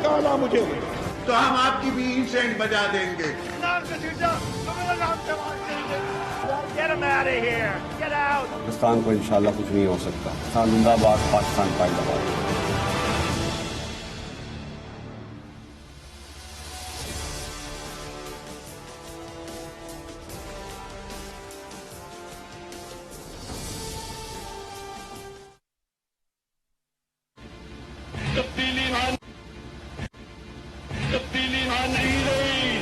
निकाला मुझे तो हम आपकी भी इंसेंट बजा देंगे। पाकिस्तान को इंशाल्लाह कुछ नहीं हो सकता। पाकिस्तान जिंदाबाद, पाकिस्तान का जिंदाबाद। तब्दीली नहीं रही,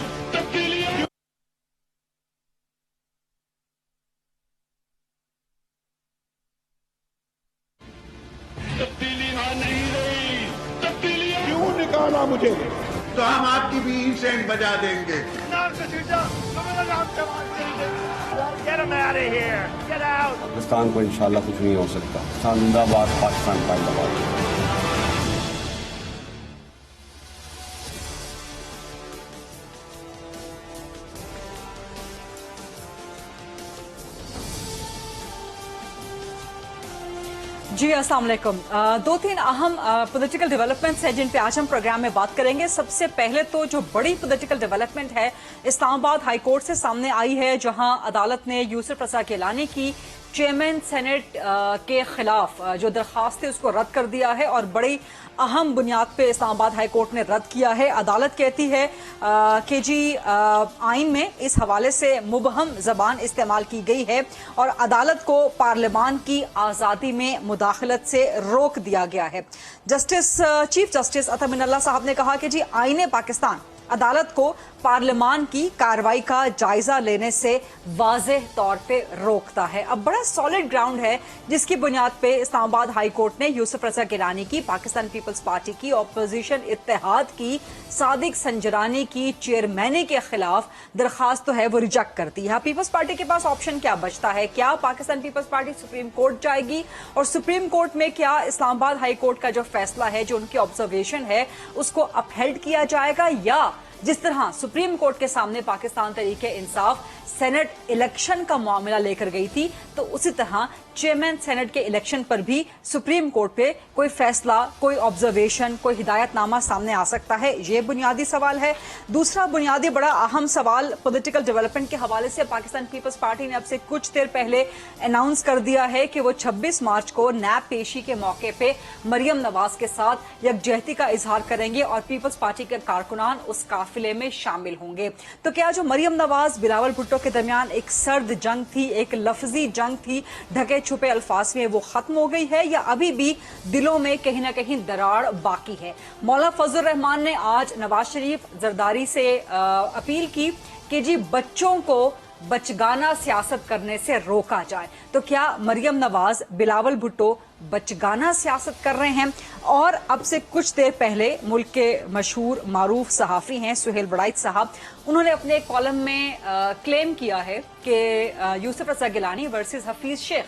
तब्दीली नहीं रही, तब्दीली क्यों निकाला मुझे तो हम आपकी भी इंसेंट बजा देंगे। पाकिस्तान को इंशाल्लाह कुछ नहीं हो सकता। पाकिस्तान जिंदाबाद, पाकिस्तान का जिंदाबाद। जी अस्सलाम वालेकुम। दो तीन अहम पॉलिटिकल डेवलपमेंट्स हैं जिन पे आज हम प्रोग्राम में बात करेंगे। सबसे पहले तो जो बड़ी पॉलिटिकल डेवलपमेंट है इस्लामाबाद हाई कोर्ट से सामने आई है, जहां अदालत ने यूसुफ रजा गिलानी की चेयरमैन सेनेट के खिलाफ जो दरखास्त है उसको रद्द कर दिया है और बड़ी अहम बुनियाद पे इस्लामाबाद हाई कोर्ट ने रद्द किया है। अदालत कहती है कि जी आइन में इस हवाले से मुबहम जबान इस्तेमाल की गई है और अदालत को पार्लियामान की आज़ादी में मुदाखलत से रोक दिया गया है। चीफ जस्टिस अता मिनल्ला साहब ने कहा कि जी आईने पाकिस्तान अदालत को पार्लियामान की कार्रवाई का जायजा लेने से वाज़ेह तौर पे रोकता है। अब बड़ा सॉलिड ग्राउंड है जिसकी बुनियाद पे इस्लामाबाद हाई कोर्ट ने यूसुफ रजा गिलानी की, पाकिस्तान पीपल्स पार्टी की, ऑपोजिशन इत्तेहाद की, सादिक संजरानी की चेयरमैनी के खिलाफ दरखास्त तो है वो रिजेक्ट करती है। पीपल्स पार्टी के पास ऑप्शन क्या बचता है? क्या Pakistan Peoples Party Supreme Court जाएगी और सुप्रीम कोर्ट में क्या इस्लामाबाद हाई कोर्ट का जो फैसला है, जो उनकी ऑब्जर्वेशन है, उसको अपहेल्ड किया जाएगा, या जिस तरह सुप्रीम कोर्ट के सामने पाकिस्तान तहरीक इंसाफ सेनेट इलेक्शन का मामला लेकर गई थी तो उसी तरह चेयरमैन सेनेट के इलेक्शन पर भी सुप्रीम कोर्ट पे कोई फैसला, कोई ऑब्जर्वेशन, कोई हिदायतनामा सामने आ सकता है? ये बुनियादी सवाल है। दूसरा बुनियादी बड़ा अहम सवाल पॉलिटिकल डेवलपमेंट के हवाले से पाकिस्तान पीपल्स पार्टी ने अब से कुछ देर पहले अनाउंस कर दिया है कि वो 26 मार्च को नैब पेशी के मौके पे मरियम नवाज के साथ यकजहती का इजहार करेंगे और पीपल्स पार्टी के कारकुनान उस काफिले में शामिल होंगे। तो क्या जो मरियम नवाज बिलावल भुट्टो के दरमियान एक सर्द जंग थी, एक लफ्जी जंग थी, ढके छुपे अल्फाज में, वो खत्म हो गई है या अभी भी दिलों में कहीं ना कहीं दरार बाकी है? मौलाना फजल रहमान ने आज नवाज शरीफ जरदारी से अपील की कि जी बच्चों को बचगाना सियासत करने से रोका जाए। तो क्या मरियम नवाज, बिलावल भुट्टो बचगाना सियासत कर रहे हैं? और अब से कुछ देर पहले मुल्क के मशहूर मारूफ सहाफ़ी हैं सुहेल बड़ाइच साहब, उन्होंने अपने कॉलम में क्लेम किया है कि यूसुफ रजा गिलानी वर्सेस हफीज शेख,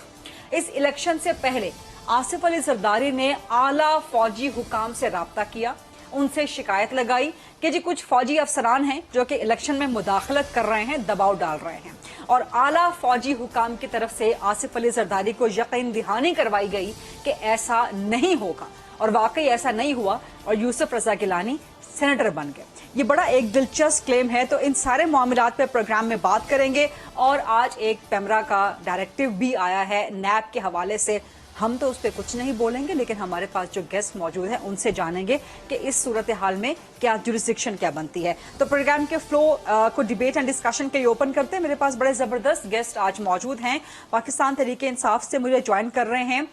इस इलेक्शन से पहले आसिफ अली जरदारी ने आला फौजी हुकाम से राब्ता किया, उनसे शिकायत लगाई कि जी कुछ फौजी अफसरान हैं जो कि इलेक्शन में मुदाखलत कर रहे हैं, दबाव डाल रहे हैं, और आला फौजी हुकाम की तरफ से आसिफ अली जरदारी को यकीन दहानी करवाई गई कि ऐसा नहीं होगा और वाकई ऐसा नहीं हुआ और यूसुफ रजा गिलानी सेनेटर बन गए। ये बड़ा एक दिलचस्प क्लेम है। तो इन सारे मामलात पे प्रोग्राम में बात करेंगे और आज एक पैमरा का डायरेक्टिव भी आया है नैब के हवाले से। हम तो उस पर कुछ नहीं बोलेंगे, लेकिन हमारे पास जो गेस्ट मौजूद हैं उनसे जानेंगे कि इस सूरत हाल में क्या जुरिस्डिक्शन क्या बनती है। तो प्रोग्राम के फ्लो को डिबेट एंड डिस्कशन के लिए ओपन करते हैं। मेरे पास बड़े जबरदस्त गेस्ट आज मौजूद हैं। पाकिस्तान तहरीक इंसाफ से मुझे ज्वाइन कर रहे हैं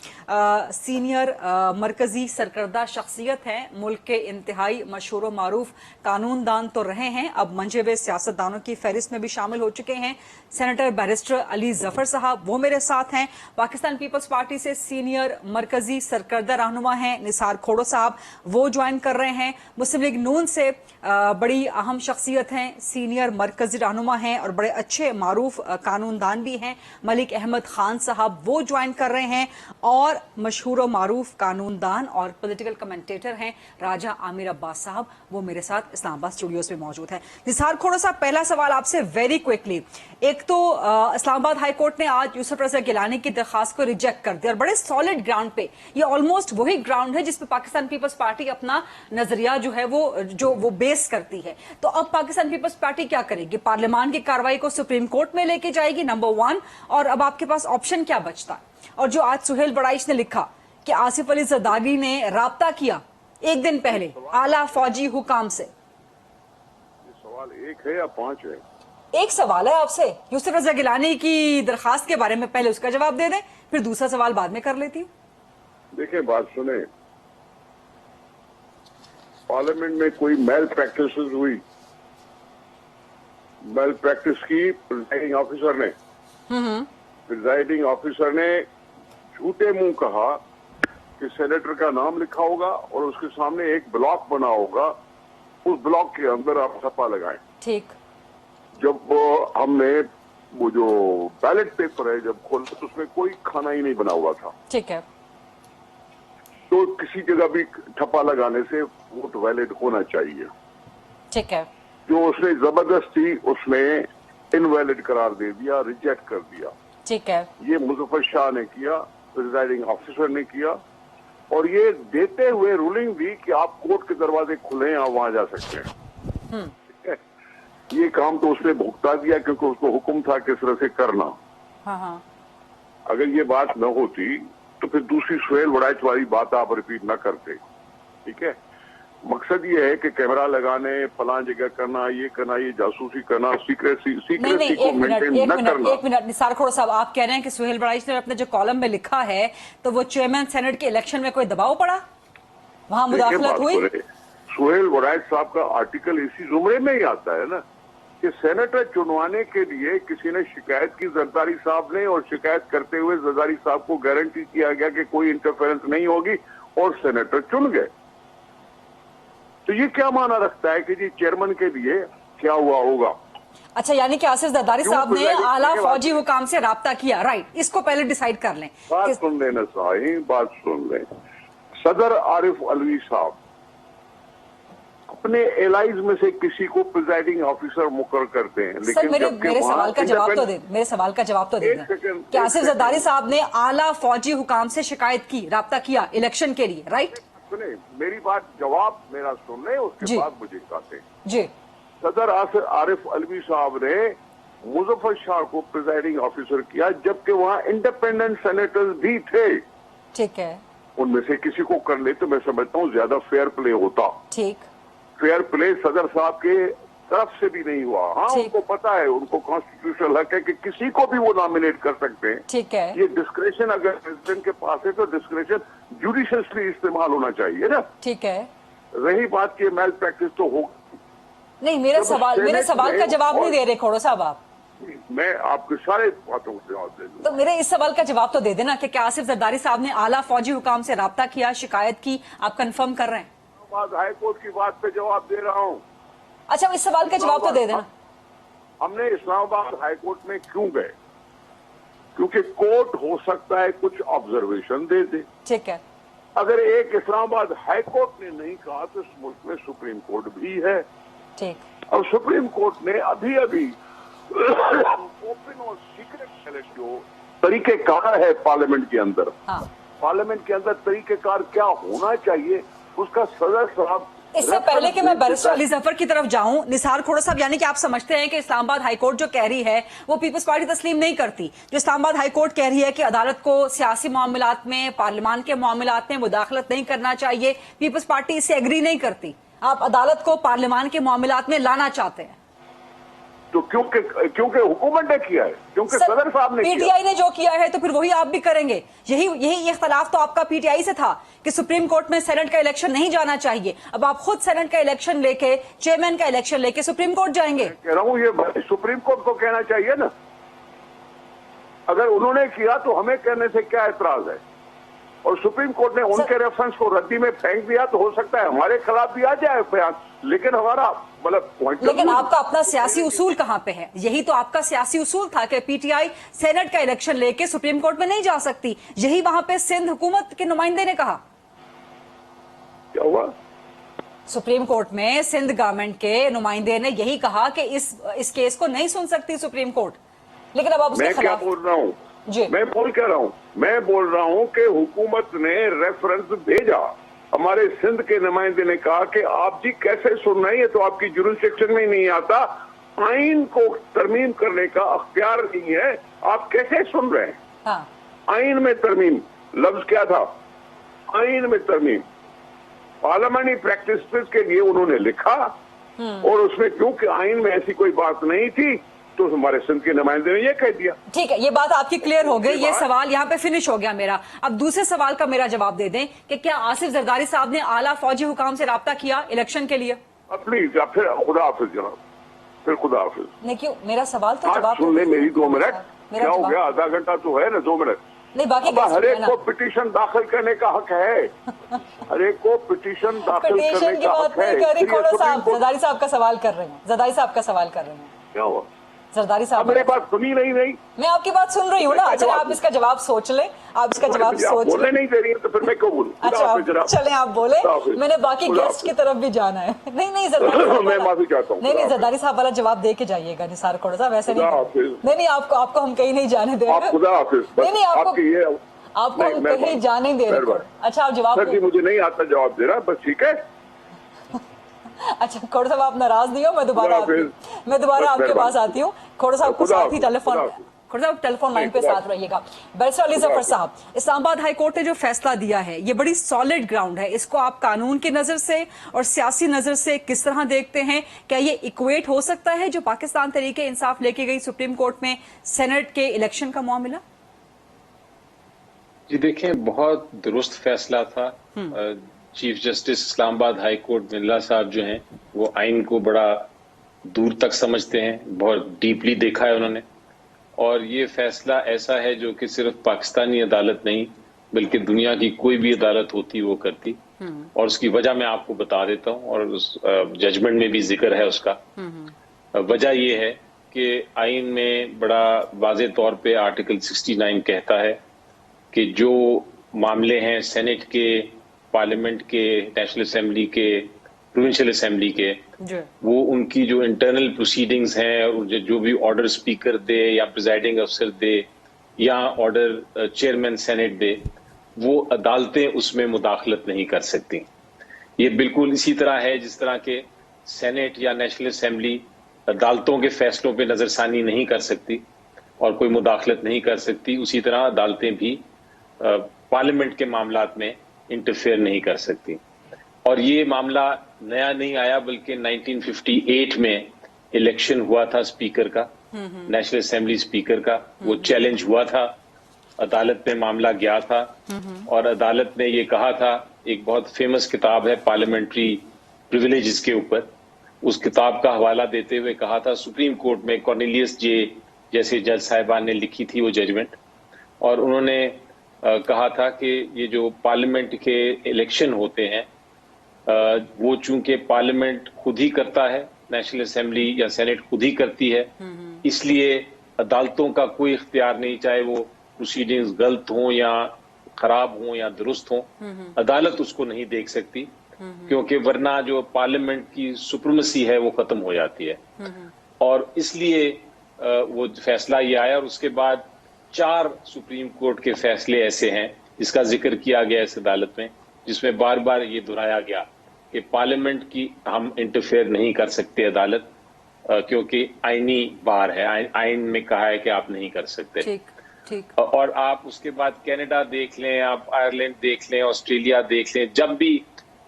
सीनियर मरकजी सरकर्दा शख्सियत हैं, मुल्क के इंतहाई मशहूर व मारूफ कानूनदान तो रहे हैं, अब मंजे हुए सियासतदानों की फहरिस्त में भी शामिल हो चुके हैं। सेनेटर बैरिस्टर अली जफर साहब वो मेरे साथ हैं। पाकिस्तान पीपल्स पार्टी से सीनियर मरकजी सरकर्दा रहनुमा हैं निसार खोड़ो साहब, वो ज्वाइन कर रहे हैं। मुस्लिम लीग नून से बड़ी अहम शख्सियत हैं, सीनियर मरकजी रहनुमा हैं और बड़े अच्छे मारूफ कानूनदान भी हैं, मलिक अहमद खान साहब वो ज्वाइन कर रहे हैं। और मशहूर मारूफ कानूनदान और पॉलिटिकल कमेंटेटर हैं राजा आमिर अब्बास साहब, वो मेरे साथ इस्लामाबाद स्टूडियोज में मौजूद हैं। निसार खोड़ो साहब, पहला सवाल आपसे वेरी क्विकली। एक तो इस्लामाबाद हाई कोर्ट ने आज यूसुफ रजा गिलानी की दरखास्त को रिजेक्ट कर दिया और बड़े सॉलिड ग्राउंड पे, ये ऑलमोस्ट वही ग्राउंड है जिस पे पाकिस्तान पीपल्स पार्टी अपना नजरिया जो है वो बेस करती है। तो अब पाकिस्तान पीपल्स पार्टी क्या करेगी? पार्लियामान की कार्रवाई को सुप्रीम कोर्ट में लेके जाएगी, नंबर 1, और अब आपके पास ऑप्शन क्या बचता? और जो आज सुहेल बड़ाइश ने लिखा कि आसिफ अली जरदारी ने राब्ता किया एक दिन पहले आला फौजी हुकाम से, सवाल एक है या 5 है? एक सवाल है आपसे, यूसुफ रजा गिलानी की दरखास्त के बारे में, पहले उसका जवाब दे दें, फिर दूसरा सवाल बाद में कर लेती हूँ। देखिए, बात सुने, पार्लियामेंट में कोई मेल प्रैक्टिस हुई, मेल प्रैक्टिस की प्रिजाइडिंग ऑफिसर ने झूठे मुंह कहा कि सेनेटर का नाम लिखा होगा और उसके सामने एक ब्लॉक बना होगा, उस ब्लॉक के अंदर आप छापा लगाएं। ठीक। जब हमने वो जो बैलेट पेपर है जब खोला तो उसमें कोई खाना ही नहीं बना हुआ था। ठीक है। तो किसी जगह भी ठप्पा लगाने से वोट वैलिड होना चाहिए। ठीक है। जो उसने जबरदस्ती उसने इनवैलिड करार दे दिया, रिजेक्ट कर दिया। ठीक है। ये मुजफ्फर शाह ने किया, प्रिजाइडिंग ऑफिसर ने किया, और ये देते हुए रूलिंग दी कि आप कोर्ट के दरवाजे खुले हैं, आप वहां जा सकते हैं। ठीक है, ये काम तो उसने भुगता दिया क्योंकि उसको हुक्म था किस तरह से करना। हाँ। अगर ये बात न होती तो फिर दूसरी सुहेल वड़ाइच वाली बात आप रिपीट न करते। ठीक है, मकसद ये है कि कैमरा लगाने, फलां जगह करना, ये जासूसी करना, सीक्रेसी को मेंटेन न करना। एक मिनट निसार खोड़ साहब, आप कह रहे हैं कि सुहेल बड़ाइच ने अपने जो कॉलम में लिखा है तो वो चेयरमैन सेनेट के इलेक्शन में कोई दबाव पड़ा, वहां मुदाखलत हुई? सुहेल वड़ाइच साहब का आर्टिकल इसी जुमरे में ही आता है ना कि सेनेटर चुनवाने के लिए किसी ने शिकायत की जरदारी साहब ने, और शिकायत करते हुए जरदारी साहब को गारंटी किया गया कि कोई इंटरफेरेंस नहीं होगी, और सेनेटर चुन गए। तो ये क्या माना रखता है कि जी चेयरमैन के लिए क्या हुआ होगा? अच्छा, यानी कि आसिफ जरदारी साहब ने आला फौजी हुकाम से राब्ता किया, राइट? इसको पहले डिसाइड कर लें। बात सुन लेना साही, बात सुन लें। सदर आरिफ अलवी साहब अपने एलाइज में से किसी को प्रिजाइडिंग ऑफिसर मुकर करते हैं, सर मेरे सवाल का जवाब तो दे, मेरे सवाल का जवाब तो दे दें कि आसिफ जरदारी साहब ने आला फौजी हुकाम से शिकायत की, राब्ता किया इलेक्शन के लिए, राइट? सुने मेरी बात, जवाब मेरा सुन ले, उसके बाद मुझे कहते हैं। जी। सदर आरिफ अलवी साहब ने मुजफ्फर शाह को प्रिजाइडिंग ऑफिसर किया जबकि वहां इंडिपेंडेंट सेनेटर्स भी थे। ठीक है। उनमें से किसी को कर ले तो मैं समझता हूँ ज्यादा फेयर प्ले होता। ठीक। फेयर प्ले सदर साहब के तरफ से भी नहीं हुआ। हाँ, उनको पता है, उनको कॉन्स्टिट्यूशनल हक है कि किसी को भी वो नॉमिनेट कर सकते हैं। ठीक है। ये डिस्क्रेशन अगर प्रेसिडेंट के पास है तो डिस्क्रेशन जुडिशियसली इस्तेमाल होना चाहिए ना। ठीक है। रही बात की मेल प्रैक्टिस तो हो नहीं, मेरे सवाल का जवाब नहीं दे रहे खोड़ो साहब आप। मैं आपके सारे बातों को जवाब दे दूं। तो मेरे इस सवाल का जवाब तो दे देना कि क्या आसिफ जरदारी साहब ने आला फौजी हुकाम से राब्ता किया, शिकायत की, आप कंफर्म कर रहे हैं? हाई कोर्ट की बात पे जवाब दे रहा हूँ। अच्छा, इस सवाल का जवाब तो दे देना। हमने इस्लामाबाद हाई कोर्ट में क्यों गए? क्योंकि कोर्ट हो सकता है कुछ ऑब्जर्वेशन दे दे। ठीक है। अगर एक इस्लामाबाद हाई कोर्ट ने नहीं कहा तो इस मुल्क में सुप्रीम कोर्ट भी है। ठीक। और सुप्रीम कोर्ट ने अभी ओपन और सीक्रेट बैलेट जो तरीकेकार है पार्लियामेंट के अंदर, हाँ। पार्लियामेंट के अंदर तरीकेकार क्या होना चाहिए उसका सदर साहब। इससे पहले कि मैं बैरिस्टर अली जफर की तरफ जाऊं, निसार खोड़ा साहब, यानी कि आप समझते हैं कि इस्लामाबाद हाईकोर्ट जो कह रही है वो पीपल्स पार्टी तस्लीम नहीं करती? जो इस्लामाबाद हाईकोर्ट कह रही है कि अदालत को सियासी मामलात में, पार्लियामान के मामलात में मुदाखलत नहीं करना चाहिए, पीपल्स पार्टी इससे एग्री नहीं करती, आप अदालत को पार्लियामान के मामलात में लाना चाहते हैं? तो क्योंकि हुकूमत ने किया है, क्योंकि सदर साहब ने पीटीआई ने जो किया है तो फिर वही आप भी करेंगे। यही इख्तलाफ तो आपका पीटीआई से था कि सुप्रीम कोर्ट में सेनेट का इलेक्शन नहीं जाना चाहिए। अब आप खुद सेनेट का इलेक्शन लेके, चेयरमैन का इलेक्शन लेके सुप्रीम कोर्ट जाएंगे। कह रहा हूँ ये सुप्रीम कोर्ट को कहना चाहिए ना। अगर उन्होंने किया तो हमें कहने से क्या एतराज है? और सुप्रीम कोर्ट ने उनके रेफरेंस को रद्दी में फेंक दिया तो हो सकता है हमारे खिलाफ भी आ जाए बयान, लेकिन हमारा मतलब पॉइंट। लेकिन आपका अपना सियासी उसूल कहां पे है? यही तो आपका सियासी उसूल था कि पीटीआई सेनेट का इलेक्शन लेके सुप्रीम कोर्ट में नहीं जा सकती। यही वहां पे सिंध हुकूमत के नुमाइंदे ने कहा। क्या हुआ? सुप्रीम कोर्ट में सिंध गवर्नमेंट के नुमाइंदे ने यही कहा कि इस केस को नहीं सुन सकती सुप्रीम कोर्ट। लेकिन अब आप उसके मैं क्या खिलाफ। बोल रहा हूँ, जी। मैं बोल क्या रहा हूँ, मैं बोल रहा हूँ कि हुकूमत ने रेफरेंस भेजा, हमारे सिंध के नुमाइंदे ने कहा कि आप जी कैसे सुन रहे हैं, ये तो आपकी जुरिसडिक्शन में ही नहीं आता, आइन को तरमीम करने का अख्तियार नहीं है, आप कैसे सुन रहे हैं। हाँ। आइन में तरमीम लफ्ज क्या था, आइन में तरमीम पार्लियामेंट्री प्रैक्टिस के लिए उन्होंने लिखा, और उसमें क्योंकि आइन में ऐसी कोई बात नहीं थी तो हमारे सिंध के नुमाइंदे ने ये कह दिया। ठीक है, ये बात आपकी क्लियर हो गई, ये सवाल यहाँ पे फिनिश हो गया मेरा। अब दूसरे सवाल का मेरा जवाब दे दें कि क्या आसिफ जरदारी साहब ने आला फौजी हुकाम से राब्ता किया इलेक्शन के लिए? प्लीज फिर खुदा हाफिज जनाब, फिर खुदा हाफिज। नहीं क्यों, मेरा सवाल तो जवाब सुन ले मेरी 2 मिनट, मेरा क्या हो जवाब- गया, आधा घंटा तो है ना, 2 मिनट। नहीं बाकी हर एक को पिटीशन दाखिल करने का हक है, हर एक को पिटीशन दाखिल पिटीशन करने की का बात हक है। नहीं कर रही, इसलिए खोड़ो सुप्रीम साहब कोर्ट- जरदारी साहब का सवाल कर रहे हैं, जरदारी साहब का सवाल कर रहे हैं। क्या हुआ, जरदारी अब साहब मेरे पास सुनी नहीं मैं आपकी बात सुन रही हूँ ना। अच्छा आप इसका जवाब सोच लें, आप इसका जवाब सोच बोलने लें। नहीं दे रही है तो फिर मैं क्यों बोलूं। खुदा अच्छा हाफिज जनाब। चलें आप बोले, खुदा हाफिज। मैंने बाकी खुदा गेस्ट की हाफिज। तरफ भी जाना है। नहीं जरदारी साहब मैं वाला- माफी चाहता हूँ। नहीं खुदा जरदारी साहब वाला जवाब दे के जाइएगा निसार खोड़ो साहब, ऐसे नहीं खुदा करें। हाफिज। नहीं आपको हम कहीं नहीं जाने दे आप खुदा हाफिज। नहीं आपको आपकी ये आपको नहीं, हम मेहरबानी, कहीं जाने दे रहे। मेहरबानी। अच्छा आप जवाब सर जी मुझे नहीं आता जवाब दे रहा, बस ठीक है। अच्छा खोड़ो साहब आप नाराज नहीं हो, मैं दोबारा खुदा हाफिज। आपके बस पास आती हूँ। खोड़ो साहब को खुदा साथ ही हाफिज, टेलीफोन, खुदा हाफिज। खोड़ो साहब टेलीफोन लाइन पे खुदा साथ रहिएगा। बैरिस्टर अली जफर साहब, इस्लामाबाद हाई कोर्ट ने जो फैसला दिया है ये बड़ी सॉलिड ग्राउंड है, इसको आप कानून की नजर से और सियासी नजर से किस तरह देखते हैं? क्या ये इक्वेट हो सकता है जो पाकिस्तान तरीके इंसाफ लेके गई सुप्रीम कोर्ट में सेनेट के इलेक्शन का मामला? जी देखें, बहुत दुरुस्त फैसला था। Chief justice Islamabad high court Minallah साहब जो हैं वो आइन को बड़ा दूर तक समझते हैं, बहुत डीपली देखा है उन्होंने, और ये फैसला ऐसा है जो कि सिर्फ पाकिस्तानी अदालत नहीं बल्कि दुनिया की कोई भी अदालत होती वो करती। और उसकी वजह मैं आपको बता देता हूँ, और उस जजमेंट में भी जिक्र है उसका। वजह ये है कि आइन में बड़ा वाज़े तौर पे आर्टिकल 69 कहता है कि जो मामले हैं सेनेट के, पार्लियामेंट के, नेशनल असेंबली के, प्रोविंशियल असेंबली के, वो उनकी जो इंटरनल प्रोसीडिंग्स हैं और जो भी ऑर्डर स्पीकर दे या प्रिजाइडिंग अफसर दे या ऑर्डर चेयरमैन सेनेट दे, वो अदालतें उसमें मुदाखलत नहीं कर सकती। ये बिल्कुल इसी तरह है जिस तरह के सेनेट या नेशनल असेंबली अदालतों के फैसलों पे नजरसानी नहीं कर सकती और कोई मुदाखलत नहीं कर सकती, उसी तरह अदालतें भी पार्लियामेंट के मामलात में इंटरफेयर नहीं कर सकती। और ये मामला नया नहीं आया, बल्कि 1958 में इलेक्शन हुआ था स्पीकर का, नेशनल असेंबली स्पीकर का, वो चैलेंज हुआ था, अदालत में मामला गया था, और अदालत ने ये कहा था, एक बहुत फेमस किताब है पार्लियामेंट्री प्रिविलेजेस के ऊपर, उस किताब का हवाला देते हुए कहा था, सुप्रीम कोर्ट में कॉर्नेलियस जे जैसे जज साहिबान ने लिखी थी वो जजमेंट, और उन्होंने कहा था कि ये जो पार्लियामेंट के इलेक्शन होते हैं वो चूंकि पार्लियामेंट खुद ही करता है, नेशनल असेंबली या सेनेट खुद ही करती है, इसलिए अदालतों का कोई इख्तियार नहीं, चाहे वो प्रोसीडिंग्स गलत हों या खराब हों या दुरुस्त हों, अदालत उसको नहीं देख सकती, क्योंकि वरना जो पार्लियामेंट की सुप्रीमेसी है वो खत्म हो जाती है। और इसलिए वो फैसला ये आया, और उसके बाद 4 सुप्रीम कोर्ट के फैसले ऐसे हैं जिसका जिक्र किया गया इस अदालत में, जिसमें बार बार ये दोहराया गया कि पार्लियामेंट की हम इंटरफेयर नहीं कर सकते अदालत, क्योंकि आईनी बार है, आइन में कहा है कि आप नहीं कर सकते। ठीक। और आप उसके बाद कनाडा देख लें, आप आयरलैंड देख लें, ऑस्ट्रेलिया देख लें, जब भी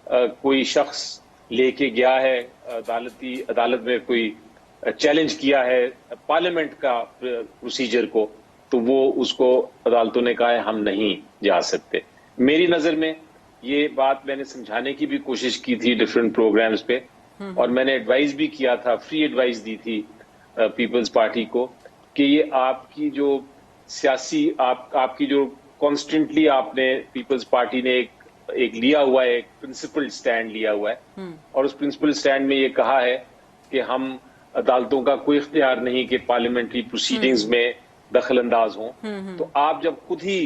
कोई शख्स लेके गया है अदालत में कोई चैलेंज किया है पार्लियामेंट का प्रोसीजर को, तो वो उसको अदालतों ने कहा है हम नहीं जा सकते। मेरी नजर में ये बात मैंने समझाने की भी कोशिश की थी डिफरेंट प्रोग्राम्स पे, और मैंने एडवाइस भी किया था, फ्री एडवाइस दी थी पीपल्स पार्टी को, कि ये आपकी जो सियासी आपकी जो कॉन्स्टेंटली आपने पीपल्स पार्टी ने एक लिया हुआ है, एक प्रिंसिपल स्टैंड लिया हुआ है, और उस प्रिंसिपल स्टैंड में ये कहा है कि हम अदालतों का कोई इख्तियार नहीं कि पार्लियामेंट्री प्रोसीडिंग्स में दखल अंदाज हों, तो आप जब खुद ही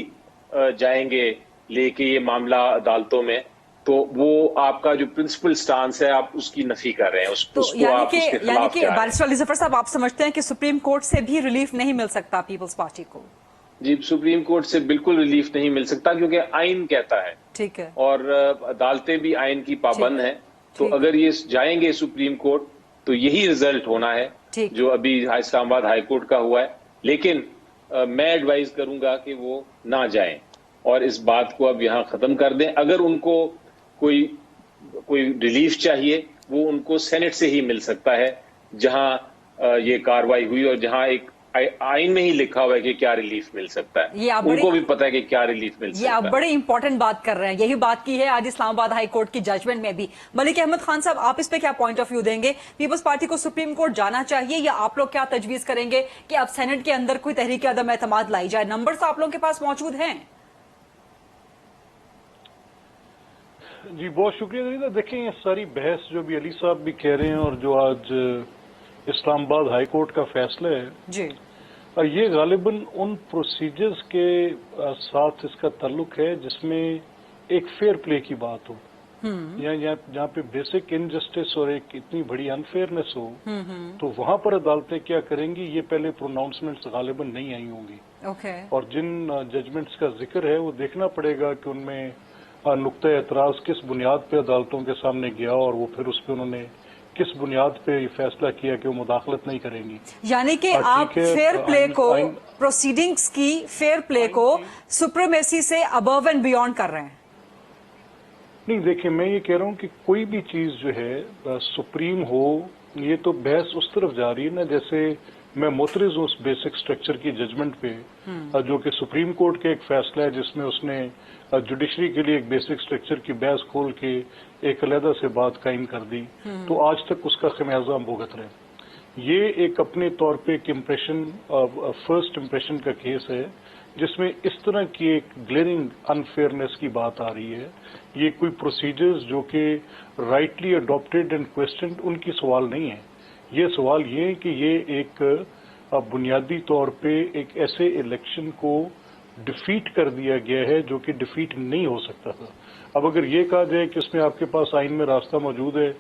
जाएंगे लेके ये मामला अदालतों में, तो वो आपका जो प्रिंसिपल स्टांस है आप उसकी नफी कर रहे हैं, उसको आप उसके खिलाफ जा रहे हैं। बैरिस्टर अली जफर साहब, आप समझते हैं कि सुप्रीम कोर्ट से भी रिलीफ नहीं मिल सकता पीपल्स पार्टी को? جی سپریم کورٹ سے بالکل ریلیف نہیں مل سکتا کیونکہ آئین کہتا ہے ٹھیک ہے اور عدالتیں بھی آئین کی پابند ہیں. تو ٹھیک. اگر یہ جائیں گے سپریم کورٹ تو یہی رزلٹ ہونا ہے ٹھیک. جو ابھی اسلام آباد ہائی کورٹ کا ہوا ہے. لیکن میں ایڈوائز کروں گا کہ وہ نہ جائیں اور اس بات کو اب یہاں ختم کر دیں. اگر ان کو کوئی ریلیف چاہیے وہ ان کو سینٹ سے ہی مل سکتا ہے جہاں یہ کاروائی ہوئی اور جہاں ایک آئین میں ہی لکھا ہوا ہے کہ کیا ریلیف مل سکتا ہے. ان کو بھی پتا ہے کہ کیا ریلیف مل سکتا ہے. یہ آپ بڑی امپورٹنٹ بات کر رہے ہیں. یہی بات کی ہے آج اسلام آباد ہائی کورٹ کی ججمنٹ میں بھی. ملک احمد خان صاحب آپ اس پہ کیا پوائنٹ آف ویو دیں گے؟ پیپلز پارٹی کو سپریم کورٹ جانا چاہیے یا آپ لوگ کیا تجویز کریں گے کہ اب سینٹ کے اندر کوئی تحریک عدم اعتماد لائی جائے؟ نمبرز آپ لوگوں کے پاس موجود ہیں. جی بہت شکریہ. دیکھیں یہ ساری بحث جو بھی علی صاحب بھی کہہ رہے ہیں اور جو آج اسلام آباد ہائی کورٹ کا فیصلہ ہے جی یہ غالباً ان پروسیجرز کے ساتھ اس کا تعلق ہے جس میں ایک فیئر پلے کی بات ہو یا جہاں پہ بیسک انجسٹس اور ایک اتنی بڑی انفیئرنیس ہو تو وہاں پر عدالتیں کیا کریں گی یہ پہلے پروناؤنسمنٹس غالباً نہیں آئی ہوں گی. اور جن ججمنٹس کا ذکر ہے وہ دیکھنا پڑے گا کہ ان میں نقطۂ اعتراض کس بنیاد پہ عدالتوں کے سامنے گیا اور وہ پھر اس پہ انہوں نے کس بنیاد پہ یہ فیصلہ کیا کہ وہ مداخلت نہیں کریں گی. یعنی کہ آپ فیئر پلے کو پروسیڈنگز کی فیئر پلے کو سپریمیسی سے ابو اینڈ بیونڈ کر رہے ہیں. نہیں دیکھیں میں یہ کہہ رہا ہوں کہ کوئی بھی چیز جو ہے سپریم ہو یہ تو بحث اس طرف جا رہی ہے نا جیسے میں معترض ہوں اس بیسک سٹرکچر کی ججمنٹ پہ جو کہ سپریم کورٹ کا ایک فیصلہ ہے جس میں اس نے جوڈیشری کے لیے ایک بیسک سٹرکچر کی بحث کھول کے ایک علیحدہ سے بات قائم کر دی تو آج تک اس کا خمیازہ ہم بھگت رہے ہیں. یہ ایک اپنے طور پہ ایک امپریشن فرسٹ امپریشن کا کیس ہے جس میں اس طرح کی ایک گلیئرنگ انفیئرنیس کی بات آ رہی ہے. یہ کوئی پروسیجرز جو کہ رائٹلی اڈاپٹیڈ اینڈ کویسچنڈ ان کی سوال نہیں ہے. یہ سوال یہ ہے کہ یہ ایک بنیادی طور پہ ایک ایسے الیکشن کو ڈیفیٹ کر دیا گیا ہے جو کہ ڈیفیٹ نہیں ہو سکتا تھا. اب اگر یہ کہا جائے کہ اس میں آپ کے پاس آئین میں راستہ موجود ہے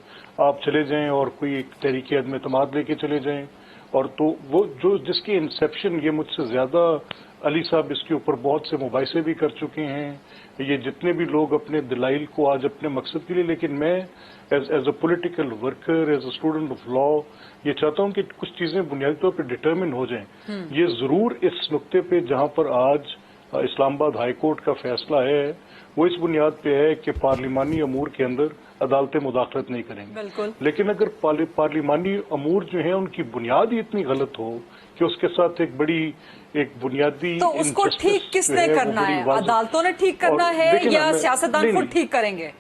آپ چلے جائیں اور کوئی ایک تحریک عدم اعتماد لے کے چلے جائیں اور تو وہ جو جس کی انسیپشن یہ مجھ سے زیادہ علی صاحب اس کے اوپر بہت سے مباحثے بھی کر چکے ہیں یہ جتنے بھی لوگ اپنے دلائل کو آج اپنے مقصد کے لیے لیکن میں as a political worker as a student of law یہ چاہتا ہوں کہ کچھ چیزیں بنیادی طور پہ ڈٹرمن ہو جائیں. یہ ضرور اس نقطے پہ جہاں پر آج اسلام آباد ہائی کورٹ کا فیصلہ ہے وہ اس بنیاد پہ ہے کہ پارلیمانی امور کے اندر عدالتیں مداخلت نہیں کریں گی. لیکن اگر پارلیمانی امور جو ہیں ان کی بنیاد ہی اتنی غلط ہو کہ اس کے ساتھ ایک بڑی ایک بنیادی تو اس کو ٹھیک کس نے کرنا ہے؟ عدالتوں نے ٹھیک کرنا ہے یا سیاستدان خود ٹھیک کریں گے؟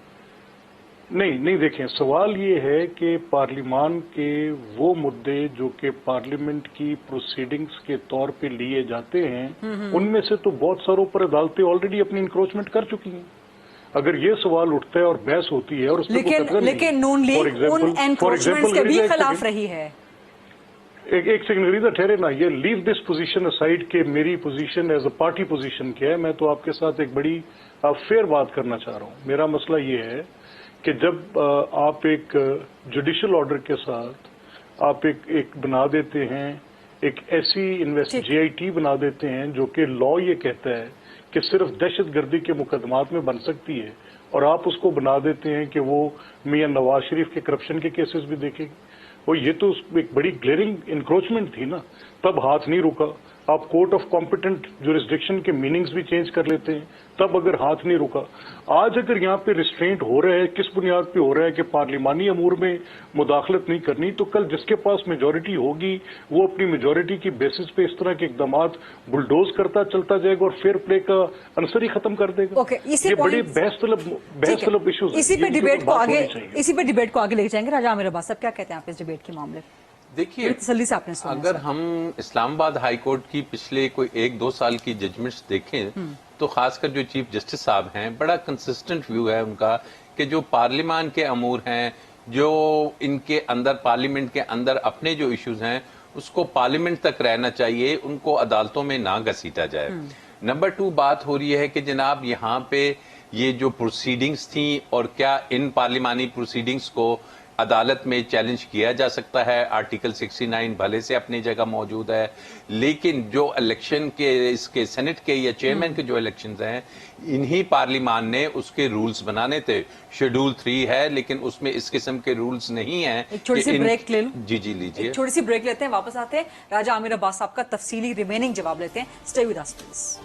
نہیں دیکھیں سوال یہ ہے کہ پارلیمان کے وہ مدعے جو کہ پارلیمنٹ کی پروسیڈنگز کے طور پہ لیے جاتے ہیں ان میں سے تو بہت ساروں پر عدالتیں آلریڈی اپنی انکروچمنٹ کر چکی ہیں. اگر یہ سوال اٹھتا ہے اور بحث ہوتی ہے اور اس لیکن نون لیگ ان انکروچمنٹس کے بھی خلاف رہی ہے. ایک سیکنڈ ریزا ٹھہرے نا یہ لیو دس پوزیشن اسائڈ کہ میری position as a party position کیا ہے. میں تو آپ کے ساتھ ایک بڑی فیئر بات کرنا چاہ رہا ہوں. میرا مسئلہ یہ ہے کہ جب آپ ایک جوڈیشل آرڈر کے ساتھ آپ ایک بنا دیتے ہیں ایک ایسی جے آئی ٹی بنا دیتے ہیں جو کہ لا یہ کہتا ہے کہ صرف دہشت گردی کے مقدمات میں بن سکتی ہے اور آپ اس کو بنا دیتے ہیں کہ وہ میاں نواز شریف کے کرپشن کے کیسز بھی دیکھے گی. اور یہ تو ایک بڑی گلیئرنگ انکروچمنٹ تھی نا. تب ہاتھ نہیں رکا. آپ کورٹ آف کمپیٹنٹ جورسڈکشن کے میننگز بھی چینج کر لیتے ہیں تب اگر ہاتھ نہیں رکا. آج اگر یہاں پہ ریسٹرینٹ ہو رہا ہے کس بنیاد پہ ہو رہا ہے کہ پارلیمانی امور میں مداخلت نہیں کرنی تو کل جس کے پاس میجورٹی ہوگی وہ اپنی میجورٹی کی بیسس پہ اس طرح کے اقدامات بلڈوز کرتا چلتا جائے گا اور فیئر پلے کا عنصر ہی ختم کر دے گا. یہ بڑے بحث طلب ایشوز ہیں. اسی پہ ڈیبیٹ کو آگے لے جائیں گے. راجہ عامر عباس صاحب کیا کہتے ہیں آپ اس ڈیبیٹ کے معاملے میں؟ دیکھیے اگر ہم اسلام آباد ہائی کورٹ کی پچھلے کوئی 1-2 سال کی ججمنٹس دیکھیں تو خاص کر جو چیف جسٹس صاحب ہیں بڑا کنسسٹنٹ ویو ہے ان کا کہ جو پارلیمان کے امور ہیں جو ان کے اندر پارلیمنٹ کے اندر اپنے جو ایشوز ہیں اس کو پارلیمنٹ تک رہنا چاہیے ان کو عدالتوں میں نہ گھسیٹا جائے. نمبر 2 بات ہو رہی ہے کہ جناب یہاں پہ یہ جو پروسیڈنگز تھیں اور کیا ان پارلیمانی پروسیڈنگز کو عدالت میں چیلنج کیا جا سکتا ہے. آرٹیکل 69 بھلے سے اپنی جگہ موجود ہے, لیکن جو الیکشن کے اس کے سینٹ کے یا چیئرمین کے جو الیکشنز ہیں, انہی پارلیمان نے اس کے رولز بنانے تھے. شیڈول 3 ہے لیکن اس میں اس قسم کے رولز نہیں ہیں. ایک چھوٹی سی بریک لے لوں. جی لیجیے. ایک چھوٹی سی بریک لیتے ہیں, واپس آتے ہیں. راجہ عامر عباس صاحب کا تفصیلی ریمیننگ جواب لیتے ہیں. Stay with us please.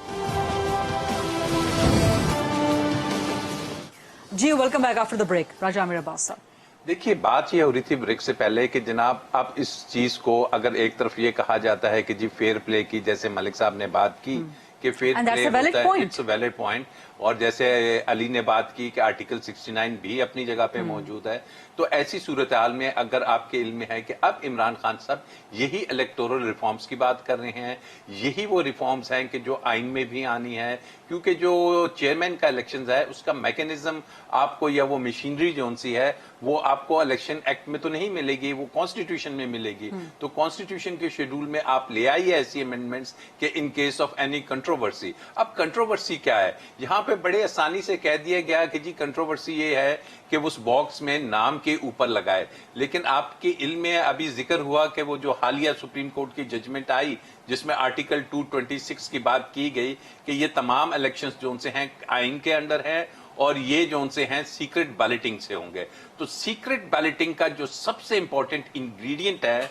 جی welcome back after the break. Raja Amir Abbas صاحب, دیکھیے بات یہ ہو رہی تھی بریک سے پہلے کہ جناب اب اس چیز کو اگر ایک طرف یہ کہا جاتا ہے کہ جی فیئر پلے کی, جیسے ملک صاحب نے بات کی کہ فیئر پلے ہوتا ہے, اٹس اے ویلڈ پوائنٹ, اور جیسے علی نے بات کی کہ آرٹیکل 69 بھی اپنی جگہ پہ موجود ہے. تو ایسی صورتحال میں اگر آپ کے علم میں ہے کہ اب عمران خان صاحب یہی الیکٹورل ریفارمز کی بات کر رہے ہیں, یہی وہ ریفارمز ہیں کہ جو آئین میں بھی آنی ہے, کیونکہ جو چیئرمین کا الیکشنز ہے اس کا میکینزم آپ کو, یا وہ مشینری جو سی ہے وہ آپ کو الیکشن ایکٹ میں تو نہیں ملے گی, وہ کانسٹیٹیوشن میں ملے گی. تو کانسٹیٹیوشن کے شیڈول میں آپ لے آئیے ایسی امینڈمنٹس کہ in case of any controversy. اب کنٹروورسی کیا ہے یہاں پہ؟ بڑے آسانی سے کہہ دیا گیا کہ جی کنٹروورسی یہ ہے کہ اس باکس میں نام کے اوپر لگائے. لیکن آپ کے علم میں ابھی ذکر ہوا کہ وہ جو حالیہ سپریم کورٹ کی ججمنٹ آئی جس میں آرٹیکل 226 کی بات کی گئی کہ یہ تمام الیکشنز جو ان سے ہیں آئین کے انڈر ہیں, اور یہ جو ان سے ہیں سیکرٹ بیلٹنگ سے ہوں گے. تو سیکرٹ بیلٹنگ کا جو سب سے امپورٹنٹ انگریڈینٹ ہے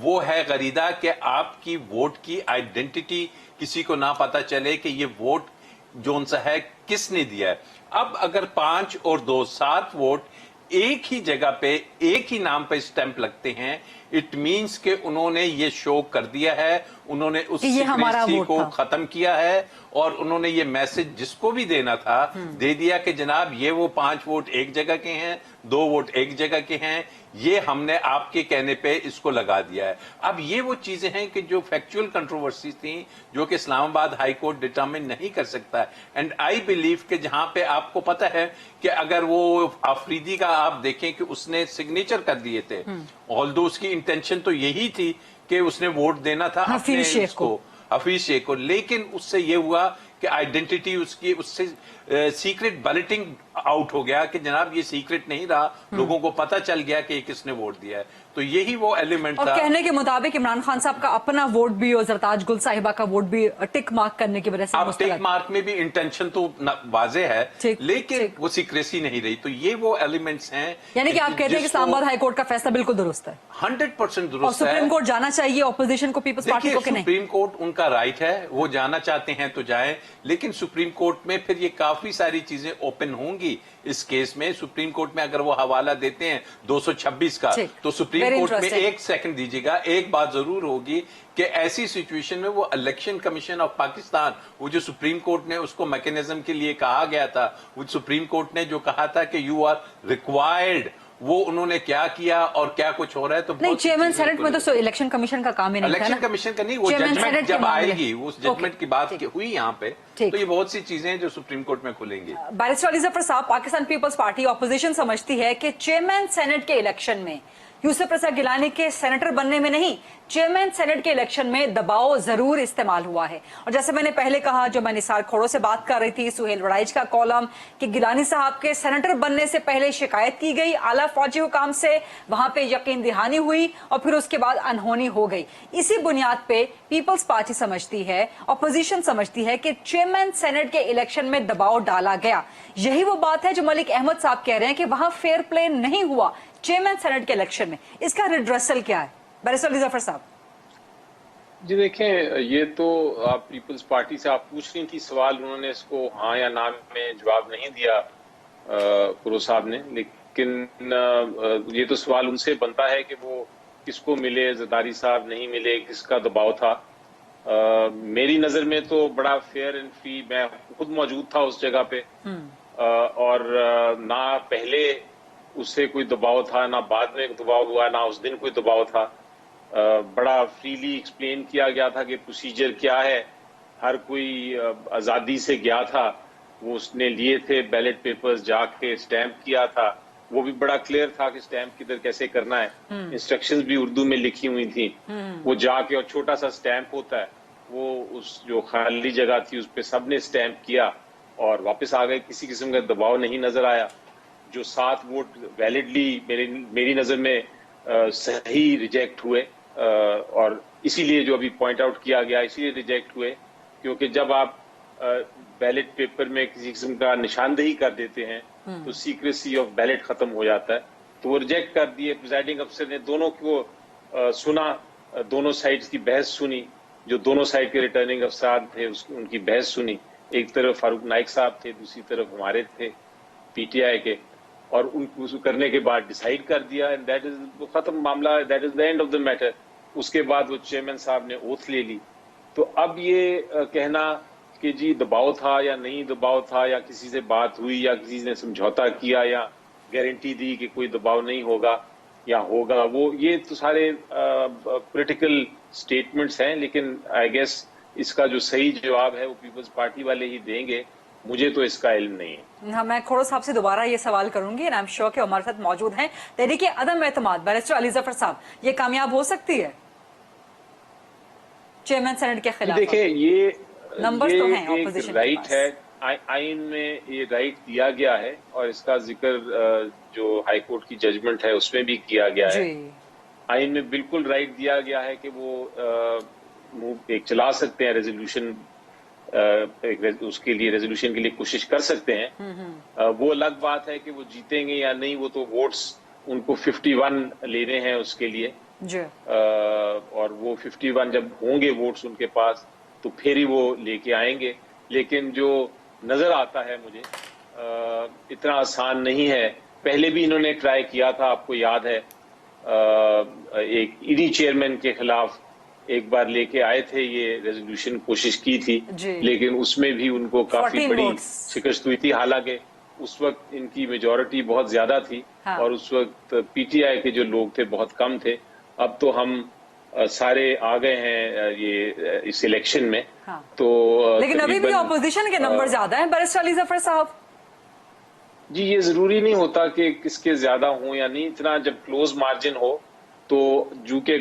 وہ ہے غریدہ, کہ آپ کی ووٹ کی آئیڈینٹی کسی کو نہ پتا چلے کہ یہ ووٹ جو ان سے ہے کس نے دیا ہے. اب اگر 5 اور 2 7 ووٹ ایک ہی جگہ پہ ایک ہی نام پہ اسٹیمپ لگتے ہیں, اٹ مینس کہ انہوں نے یہ شو کر دیا ہے, انہوں نے اس سیکریسی کو ختم کیا ہے, اور انہوں نے یہ میسج جس کو بھی دینا تھا دے دیا کہ جناب یہ وہ 5 ووٹ ایک جگہ کے ہیں, 2 ووٹ ایک جگہ کے ہیں, یہ ہم نے آپ کے کہنے پہ اس کو لگا دیا ہے. اب یہ وہ چیزیں ہیں کہ جو فیکچوئل کنٹروورسی تھیں جو کہ اسلام آباد ہائی کورٹ ڈٹرمن نہیں کر سکتا ہے. اینڈ آئی بلیو کہ جہاں پہ آپ کو پتہ ہے کہ اگر وہ آفریدی کا آپ دیکھیں کہ اس نے سگنیچر کر دیے تھے, آلدو اس کی انٹینشن تو یہی تھی کہ اس نے ووٹ دینا تھا حفیظ شیخ کو, لیکن اس سے یہ ہوا کہ آئیڈینٹی اس کی, اس سے سیکرٹ بیلٹنگ آؤٹ ہو گیا کہ جناب یہ سیکرٹ نہیں رہا, لوگوں کو پتا چل گیا کہ کس نے ووٹ دیا ہے. تو یہی وہ ایلیمنٹ تھا. اور کہنے کے مطابق عمران خان صاحب کا اپنا ووٹ بھی اور زرتاج گل صاحبہ کا ووٹ بھی ٹک مارک کرنے کی وجہ سے, اب ٹک مارک میں بھی انٹینشن تو واضح ہے لیکن وہ سیکریسی نہیں رہی. تو یہ وہ ایلیمنٹس ہیں, یعنی کہ آپ کہتے ہیں کہ اسلام آباد ہائی کورٹ کا فیصلہ بالکل درست ہے, 100% درست ہے. اور سپریم کورٹ جانا چاہیے اپوزیشن کو, پیپلز پارٹی کو کہ نہیں؟ سپریم کورٹ ان کا رائٹ ہے, وہ جانا چاہتے ہیں تو جائیں, لیکن سپریم کورٹ میں پھر یہ کافی ساری چیزیں اوپن ہوں گی. اس کیس میں سپریم کورٹ میں اگر وہ حوالہ دیتے ہیں 226 کا, تو سپریم کورٹ میں ایک سیکنڈ دیجیے گا, ایک بات ضرور ہوگی کہ ایسی سچویشن میں وہ الیکشن کمیشن آف پاکستان, وہ جو سپریم کورٹ نے اس کو میکینزم کے لیے کہا گیا تھا, وہ سپریم کورٹ نے جو کہا تھا کہ یو آر ریکوائرڈ, وہ انہوں نے کیا کیا اور کیا کچھ ہو رہا ہے. تو نہیں, چیئرمین سینٹ میں تو الیکشن کمیشن کا کام ہی نہیں تھا. الیکشن کمیشن کا نہیں, وہ ججمنٹ جب آئے گی, اس ججمنٹ کی بات ہوئی یہاں پہ, تو یہ بہت سی چیزیں ہیں جو سپریم کورٹ میں کھلیں گی. بیرسٹر علی ظفر صاحب, پاکستان پیپلز پارٹی اپوزیشن سمجھتی ہے کہ چیئرمین سینٹ کے الیکشن میں یوسف رضا گیلانی کے سینیٹر بننے میں نہیں, چیئرمین سینٹ کے الیکشن میں دباؤ ضرور استعمال ہوا ہے. اور جیسے میں نے پہلے کہا, جو میں نثار کھوڑو سے بات کر رہی تھی, سہیل وڑائچ کا کالم کہ گیلانی صاحب کے سینیٹر بننے سے پہلے شکایت کی گئی اعلیٰ فوجی حکام سے, وہاں پہ یقین دہانی ہوئی اور پھر اس کے بعد انہونی ہو گئی. اسی بنیاد پہ پیپلز پارٹی سمجھتی ہے, اپوزیشن سمجھتی ہے کہ چیئرمین سینٹ کے الیکشن میں دباؤ ڈالا گیا. یہی وہ بات ہے جو ملک احمد صاحب کہہ رہے ہیں کہ وہاں فیئر پلے نہیں ہوا چیئرمین سینٹ کے الیکشن میں. اس کا ریڈریسل کیا ہے بیرسٹر علی ظفر صاحب؟ جی دیکھیں, یہ تو آپ پیپلز پارٹی سے آپ پوچھ رہی تھی سوال, انہوں نے اس کو ہاں یا نہ میں جواب نہیں دیا کرو صاحب نے, لیکن یہ تو سوال ان سے بنتا ہے کہ وہ کس کو ملے, زرداری صاحب نہیں ملے, کس کا دباؤ تھا. میری نظر میں تو بڑا فیئر اینڈ فری, میں خود موجود تھا اس جگہ پہ, اور نہ پہلے اس سے کوئی دباؤ تھا, نہ بعد میں دباؤ ہوا, نہ اس دن کوئی دباؤ تھا. بڑا فریلی ایکسپلین کیا گیا تھا کہ پروسیجر کیا ہے, ہر کوئی آزادی سے گیا تھا, وہ اس نے لیے تھے بیلٹ پیپرز, جا کے اسٹیمپ کیا تھا, وہ بھی بڑا کلیئر تھا کہ اسٹیمپ کدھر کیسے کرنا ہے, انسٹرکشنز بھی اردو میں لکھی ہوئی تھیں. وہ جا کے, اور چھوٹا سا اسٹیمپ ہوتا ہے, وہ اس جو خالی جگہ تھی اس پہ سب نے اسٹیمپ کیا اور واپس آ گئے, کسی قسم کا دباؤ نہیں نظر آیا. جو 7 ووٹ ویلڈلی میری نظر میں صحیح ریجیکٹ ہوئے، اور اسی لیے جو ابھی پوائنٹ آؤٹ کیا گیا اسی لیے ریجیکٹ ہوئے، کیونکہ جب آپ بیلٹ پیپر میں کسی قسم کا نشاندہی کر دیتے ہیں تو سیکریسی آف بیلٹ ختم ہو جاتا ہے، تو وہ ریجیکٹ کر دیے۔ پریزائڈنگ افسر نے دونوں کو سنا، دونوں سائڈز کی بحث سنی، جو دونوں سائڈ کے ریٹرننگ افسران تھے ان کی بحث سنی، ایک طرف فاروق نائک صاحب تھے، دوسری طرف ہمارے تھے پی ٹی آئی کے، اور ان کو کرنے کے بعد ڈیسائیڈ کر دیا، اینڈ دیٹ از ختم معاملہ، that is the end of the matter. اس کے بعد وہ چیئرمین صاحب نے اوتھ لے لی۔ تو اب یہ کہنا کہ جی دباؤ تھا یا نہیں دباؤ تھا، یا کسی سے بات ہوئی یا کسی نے سمجھوتا کیا یا گارنٹی دی کہ کوئی دباؤ نہیں ہوگا یا ہوگا، وہ یہ تو سارے پولیٹیکل سٹیٹمنٹس ہیں، لیکن آئی گیس اس کا جو صحیح جواب ہے وہ پیپلز پارٹی والے ہی دیں گے، مجھے تو اس کا علم نہیں ہے۔ ہاں، میں کھوڑو صاحب سے دوبارہ یہ سوال کروں گی، اینڈ آئی ایم شیور کہ ہمارے ساتھ موجود ہیں تحریک عدم اعتماد بیرسٹر علی ظفر صاحب، یہ کامیاب ہو سکتی ہے چیئرمین سینٹ کے خلاف؟ دیکھیں یہ نمبرز تو ہیں ایک اپوزیشن کے رائٹ پاس۔ ہے، آئین میں یہ رائٹ دیا گیا ہے، اور اس کا ذکر جو ہائی کورٹ کی ججمنٹ ہے اس میں بھی کیا گیا ہے۔ آئین میں بالکل رائٹ دیا گیا ہے کہ وہ ایک چلا سکتے ہیں ریزولوشن، اس کے لیے ریزولوشن کے لیے کوشش کر سکتے ہیں۔ وہ الگ بات ہے کہ وہ جیتیں گے یا نہیں، وہ تو ووٹس ان کو 51 لینے ہیں اس کے لیے، اور وہ 51 جب ہوں گے ووٹس ان کے پاس تو پھر ہی وہ لے کے آئیں گے۔ لیکن جو نظر آتا ہے مجھے اتنا آسان نہیں ہے۔ پہلے بھی انہوں نے ٹرائی کیا تھا، آپ کو یاد ہے، ایک ایڈی چیئرمین کے خلاف ایک بار لے کے آئے تھے یہ ریزولوشن، کوشش کی تھی، لیکن اس میں بھی ان کو کافی بڑی شکست ہوئی تھی، حالانکہ اس وقت ان کی میجورٹی بہت زیادہ تھی، اور اس وقت پی ٹی آئی کے جو لوگ تھے بہت کم تھے۔ اب تو ہم سارے آ گئے ہیں یہ اس الیکشن میں، تو لیکن ابھی بھی اپوزیشن کے نمبر زیادہ ہیں بیرسٹر علی ظفر صاحب۔ جی یہ ضروری نہیں ہوتا کہ کس کے زیادہ ہوں یا نہیں، اتنا جب کلوز مارجن ہو تو جو کہ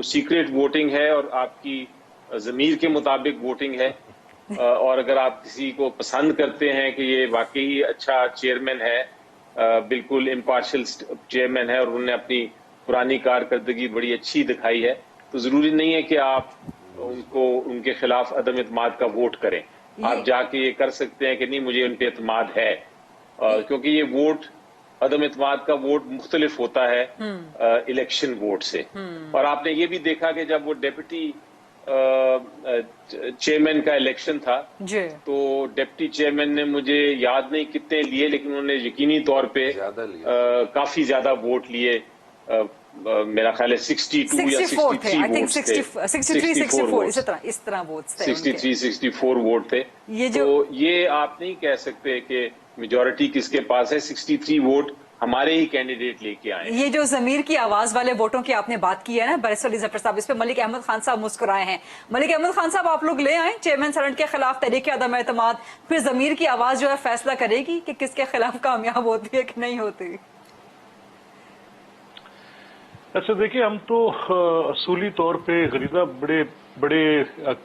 سیکریٹ ووٹنگ ہے اور آپ کی ضمیر کے مطابق ووٹنگ ہے، اور اگر آپ کسی کو پسند کرتے ہیں کہ یہ واقعی اچھا چیئرمین ہے، بالکل امپارشل چیئرمین ہے، اور انہوں نے اپنی پرانی کارکردگی بڑی اچھی دکھائی ہے، تو ضروری نہیں ہے کہ آپ ان کے خلاف عدم اعتماد کا ووٹ کریں۔ آپ جا کے یہ کر سکتے ہیں کہ نہیں مجھے ان پہ اعتماد ہے، کیونکہ یہ ووٹ عدم اعتماد کا ووٹ مختلف ہوتا ہے الیکشن ووٹ سے۔ اور آپ نے یہ بھی دیکھا کہ جب وہ ڈیپٹی چیئرمین کا الیکشن تھا تو ڈپٹی چیئرمین نے مجھے یاد نہیں کتنے لیے، لیکن انہوں نے یقینی طور پہ کافی زیادہ ووٹ لیے، میرا خیال ہے 62 یا 63 ووٹ تھے۔ تو یہ آپ نہیں کہہ سکتے کہ میجورٹی کس کے پاس ہے، 63 ووٹ ہمارے ہی کینڈیڈیٹ لے کے آئے۔ یہ جو ضمیر کی آواز والے ووٹوں کی آپ نے بات کی ہے نا بیرسٹر علی ظفر صاحب، اس پہ ملک احمد خان صاحب مسکرائے ہیں۔ ملک احمد خان صاحب، آپ لوگ لے آئیں چیئرمین سینٹ کے خلاف تحریک عدم اعتماد، پھر ضمیر کی آواز جو ہے فیصلہ کرے گی کہ کس کے خلاف کامیاب ہوتی ہے کہ نہیں ہوتی۔ اچھا دیکھیں، ہم تو اصولی طور پہ غریدہ بڑے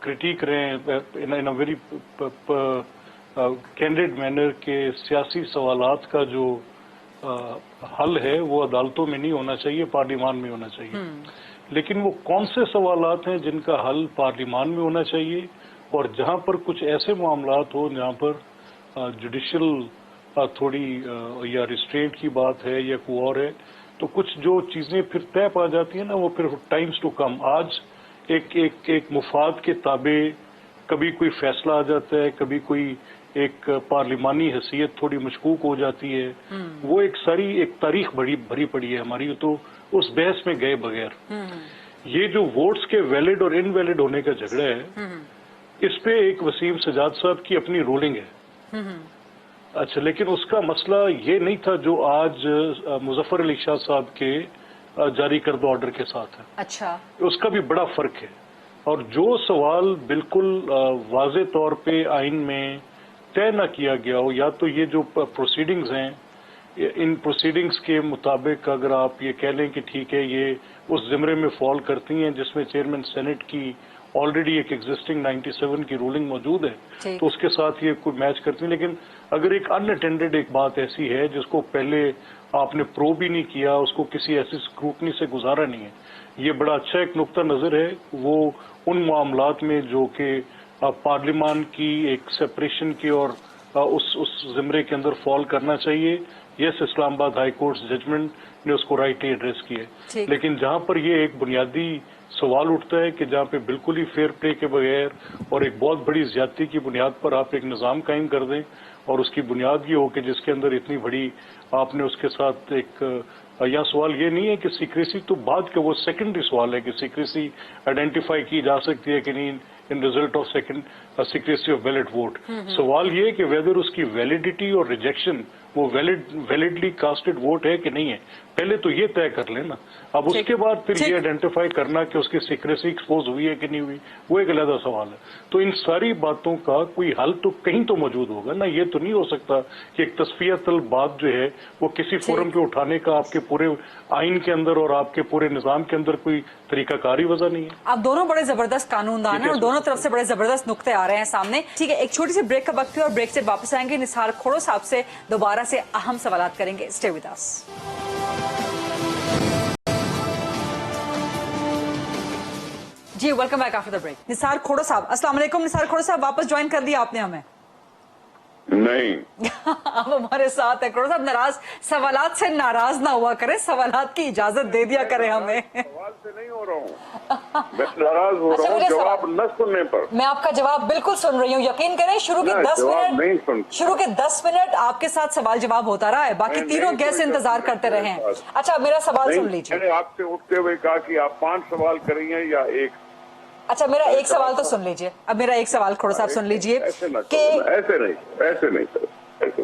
کرٹیک رہے ہیں ان ویری کینڈیڈ مینر کے سیاسی سوالات کا جو حل ہے وہ عدالتوں میں نہیں ہونا چاہیے، پارلیمان میں ہونا چاہیے۔ لیکن وہ کون سے سوالات ہیں جن کا حل پارلیمان میں ہونا چاہیے، اور جہاں پر کچھ ایسے معاملات ہوں جہاں پر جوڈیشل تھوڑی یا ریسٹرینٹ کی بات ہے یا کوئی اور ہے، تو کچھ جو چیزیں پھر طے پا جاتی ہیں نا، وہ پھر ٹائمز ٹو کم۔ آج ایک مفاد کے تابع کبھی کوئی فیصلہ آ جاتا ہے، کبھی کوئی ایک پارلیمانی حیثیت تھوڑی مشکوک ہو جاتی ہے، وہ ایک تاریخ بھری پڑی ہے ہماری، تو اس بحث میں گئے بغیر یہ جو ووٹس کے ویلڈ اور ان ویلڈ ہونے کا جھگڑا ہے، اس پہ ایک وسیم سجاد صاحب کی اپنی رولنگ ہے۔ اچھا، لیکن اس کا مسئلہ یہ نہیں تھا جو آج مظفر علی شاہ صاحب کے جاری کردہ آرڈر کے ساتھ ہے۔ اچھا، اس کا بھی بڑا فرق ہے، اور جو سوال بالکل واضح طور پہ آئین میں طے نہ کیا گیا ہو، یا تو یہ جو پروسیڈنگز ہیں، ان پروسیڈنگز کے مطابق اگر آپ یہ کہہ لیں کہ ٹھیک ہے یہ اس زمرے میں فال کرتی ہیں جس میں چیئرمین سینٹ کی ऑलरेडी एक एग्जिस्टिंग 97 की रूलिंग मौजूद है, तो उसके साथ ये कोई मैच करती है। लेकिन अगर एक अनअटेंडेड एक बात ऐसी है जिसको पहले आपने प्रोब ही नहीं किया, उसको किसी ऐसी स्क्रूटनी से गुजारा नहीं है, ये बड़ा अच्छा एक नुक्ता नजर है। वो उन मामलात में जो कि पार्लियामान की एक सेपरेशन की और उस जिम्रे के अंदर फॉल करना चाहिए। Yes, Islamabad high Court judgment ने उसको राइटली एड्रेस किया, लेकिन जहां पर ये एक बुनियादी सवाल उठता है कि जहां पे बिल्कुल ही फेयर प्ले के बगैर और एक बहुत बड़ी ज्यादती की बुनियाद पर आप एक निज़ाम कायम कर दें, और उसकी बुनियाद ये हो कि जिसके अंदर इतनी बड़ी आपने उसके साथ एक यहाँ सवाल ये नहीं है कि सीक्रेसी तो बाद का वो सेकेंडरी सवाल है कि सीक्रेसी आइडेंटिफाई की जा सकती है कि नहीं इन result of second secrecy of valid vote. सवाल ये है कि वेदर उसकी वैलिडिटी और रिजेक्शन वो वैलिडली कास्टेड वोट है कि नहीं है, पहले तो ये तय कर लेना। अब उसके बाद फिर ये आइडेंटिफाई करना कि उसकी सीक्रेसी एक्सपोज हुई है कि नहीं हुई, वो एक अलग सवाल है। तो इन सारी बातों का कोई हल तो कहीं तो मौजूद होगा ना। ये तो नहीं हो सकता कि एक तस्फिया तलब बात जो है वो किसी फोरम पे उठाने का आपके पूरे आइन के अंदर और आपके पूरे निजाम के अंदर कोई तरीकाकारी वजह नहीं है। आप दोनों बड़े जबरदस्त कानूनदान हैं और दोनों तरफ से बड़े जबरदस्त नुक्ते आ रहे हैं सामने। ठीक है, एक छोटी सी ब्रेक का वक्त है और ब्रेक से वापस आएंगे। निसार खोड़ो साहब से दोबारा से अहम सवालात करेंगे। Stay with us. जी welcome back after the break. Nisar Khuhro साहब, अस्सलाम वालेकुम। निसार खोड़ो साहब, वापस ज्वाइन कर दिया आपने हमें? नहीं अब हमारे साथ है। खोड़ो साहब, नाराज सवालात से नाराज ना हुआ करें, सवालात की इजाजत दे दिया करें हमें। सवाल से नहीं हो रहा हूँ, मैं नाराज हो रहा हूँ जवाब न सुनने पर। मैं आपका जवाब बिल्कुल सुन रही हूँ, यकीन करें। शुरू के 10 मिनट आपके साथ सवाल जवाब होता रहा है, बाकी तीनों गेस्ट इंतजार करते रहे हैं। अच्छा, मेरा सवाल सुन लीजिए। मैंने आपसे उठते हुए कहा कि आप 5 सवाल करेंगे या एक? अच्छा, मेरा एक सवाल तो सुन लीजिए। अब मेरा एक सवाल खोड़ो साहब सुन लीजिए कि ऐसे नहीं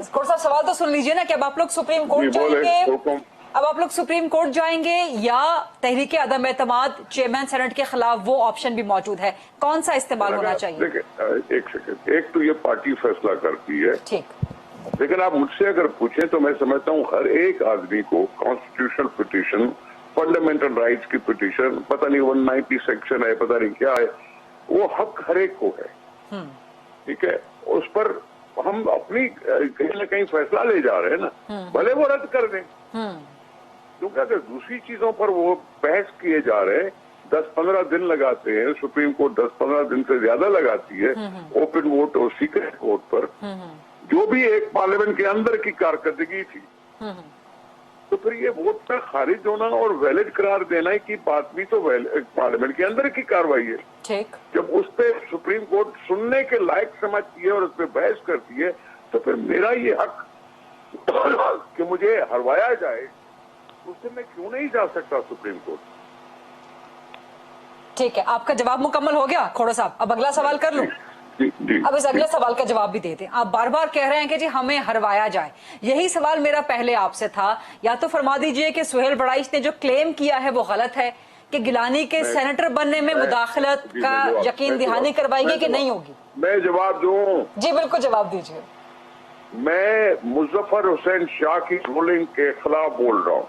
खोड़ो साहब, सवाल तो सुन लीजिए ना कि अब आप लोग सुप्रीम कोर्ट जाएंगे, अब आप लोग सुप्रीम कोर्ट जाएंगे या तहरीक अदम एतमाद चेयरमैन सेनेट के खिलाफ वो ऑप्शन भी मौजूद है, कौन सा इस्तेमाल होना चाहिए? देखिए एक सेकंड, एक तो ये पार्टी फैसला करती है, ठीक, लेकिन आप मुझसे अगर पूछें तो मैं समझता हूँ हर एक आदमी को कॉन्स्टिट्यूशनल पिटीशन, फंडामेंटल राइट्स की पिटीशन, पता नहीं 190 सेक्शन है, पता नहीं क्या है, वो हक हर एक को है। ठीक है, उस पर हम अपनी कहीं ना कहीं फैसला ले जा रहे हैं ना, भले वो रद्द कर दें, क्योंकि अगर दूसरी चीजों पर वो बहस किए जा रहे हैं, 10-15 दिन लगाते हैं, सुप्रीम कोर्ट 10-15 दिन से ज्यादा लगाती है ओपन वोट और सीक्रेट वोट पर, जो भी एक पार्लियामेंट के अंदर की कारकर्दगी थी, तो फिर ये वोट का खारिज होना और वैलिड करार देना की बात भी तो पार्लियामेंट के अंदर की कार्रवाई है। ठीक, जब उस पर सुप्रीम कोर्ट सुनने के लायक समझती है और उस पर बहस करती है, तो फिर मेरा ये हक कि मुझे हरवाया जाए, उससे मैं क्यों नहीं जा सकता सुप्रीम कोर्ट? ठीक है, आपका जवाब मुकम्मल हो गया खोड़ो साहब। अब अगला सवाल कर लूं? अब इस अगले सवाल का जवाब भी दे दें। आप बार बार कह रहे हैं कि जी हमें हरवाया जाए, यही सवाल मेरा पहले आपसे था। या तो फरमा दीजिए कि सुहेल बड़ाइश ने जो क्लेम किया है वो गलत है कि गिलानी के सेनेटर बनने में मुदाखलत का यकीन दहानी करवाएगी कि नहीं होगी? मैं जवाब दूं? जी बिल्कुल, जवाब दीजिए। मैं मुजफ्फर हुसैन शाह की रूलिंग के खिलाफ बोल रहा हूँ।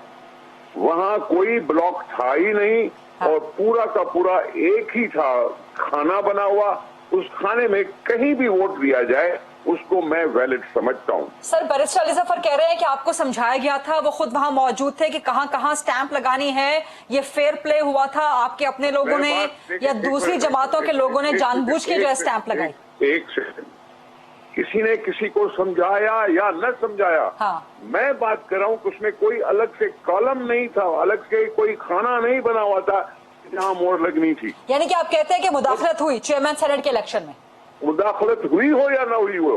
वहाँ कोई ब्लॉक था ही नहीं, और पूरा का पूरा एक ही था खाना बना हुआ, उस खाने में कहीं भी वोट दिया जाए उसको मैं वैलिड समझता हूँ। सर, बैरिस्टर अली जफर कह रहे हैं कि आपको समझाया गया था, वो खुद वहाँ मौजूद थे कि कहाँ कहाँ स्टैंप लगानी है, ये फेयर प्ले हुआ था, आपके अपने लोगों ने या दूसरी जमातों के लोगों ने जानबूझ के जो है स्टैंप लगाई? एक सेकंड, किसी ने किसी को समझाया या न समझाया, मैं बात कर रहा हूँ कि उसमें कोई अलग से कॉलम नहीं था, अलग से कोई खाना नहीं बना हुआ था जहाँ मोहर लगनी थी। यानी कि आप कहते हैं कि मुदाखलत हुई चेयरमैन सेनेट के इलेक्शन में? मुदाखलत हुई हो या ना हुई हो,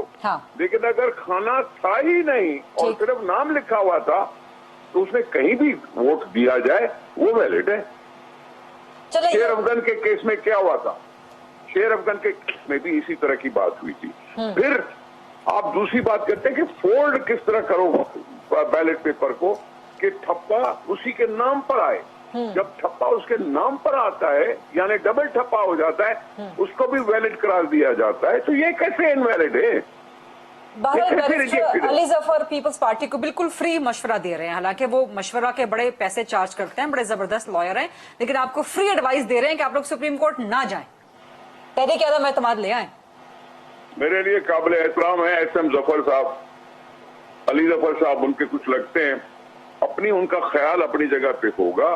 लेकिन अगर खाना था ही नहीं और सिर्फ नाम लिखा हुआ था, तो उसमें कहीं भी वोट दिया जाए वो वैलिड है। शेर अफगान के केस में क्या हुआ था? शेर अफगान के केस में भी इसी तरह की बात हुई थी। फिर आप दूसरी बात करते हैं कि फोल्ड किस तरह करो बैलेट पेपर को कि ठप्पा उसी के नाम पर आए। जब ठप्पा उसके नाम पर आता है, यानी डबल ठप्पा हो जाता है, उसको भी वैलिड करार दिया जाता है, तो ये कैसे इनवैलिड है? अली जफर पीपल्स पार्टी को बिल्कुल फ्री मशवरा दे रहे हैं, हालांकि वो मशवरा के बड़े पैसे चार्ज करते हैं, बड़े जबरदस्त लॉयर हैं, लेकिन आपको फ्री एडवाइस दे रहे हैं कि आप लोग सुप्रीम कोर्ट ना जाएं। तहरीक आदम एतमाद ले आए? मेरे लिए काबिल एहतराम है SM जफर साहब, अली जफर साहब, उनके कुछ लगते हैं, अपनी उनका ख्याल अपनी जगह पे होगा,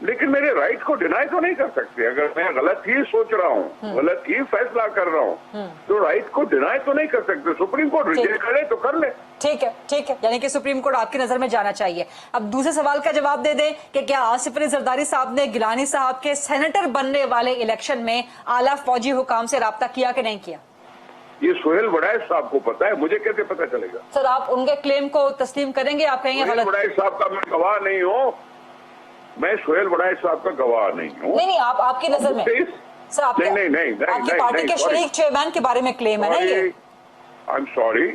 लेकिन मेरे राइट को डिनाई तो नहीं कर सकते। अगर मैं गलत ही सोच रहा हूँ, गलत ही फैसला कर रहा हूँ, तो राइट को डिनाई तो नहीं कर सकते। सुप्रीम कोर्ट रिजेक्ट करे तो कर ले। ठीक है, ठीक है, यानी कि सुप्रीम कोर्ट आपकी नजर में जाना चाहिए। अब दूसरे सवाल का जवाब दे दें कि क्या आसिफ अली जरदारी साहब ने गिलानी साहब के सेनेटर बनने वाले इलेक्शन में आला फौजी हुकाम से राब्ता किया कि नहीं किया? ये सोहेल वड़ाइश साहब को पता है, मुझे कैसे पता चलेगा? सर, आप उनके क्लेम को तस्लीम करेंगे? आप कहेंगे सोहेल गलत? वड़ाइश साहब का मैं गवाह नहीं हूँ, मैं सोहेल वड़ाइश साहब का गवाह नहीं हूँ। नहीं, आपकी नजर में सर, आपकी पार्टी के शरीक चेयरमैन के बारे में क्लेम है ना ये? आई एम सॉरी,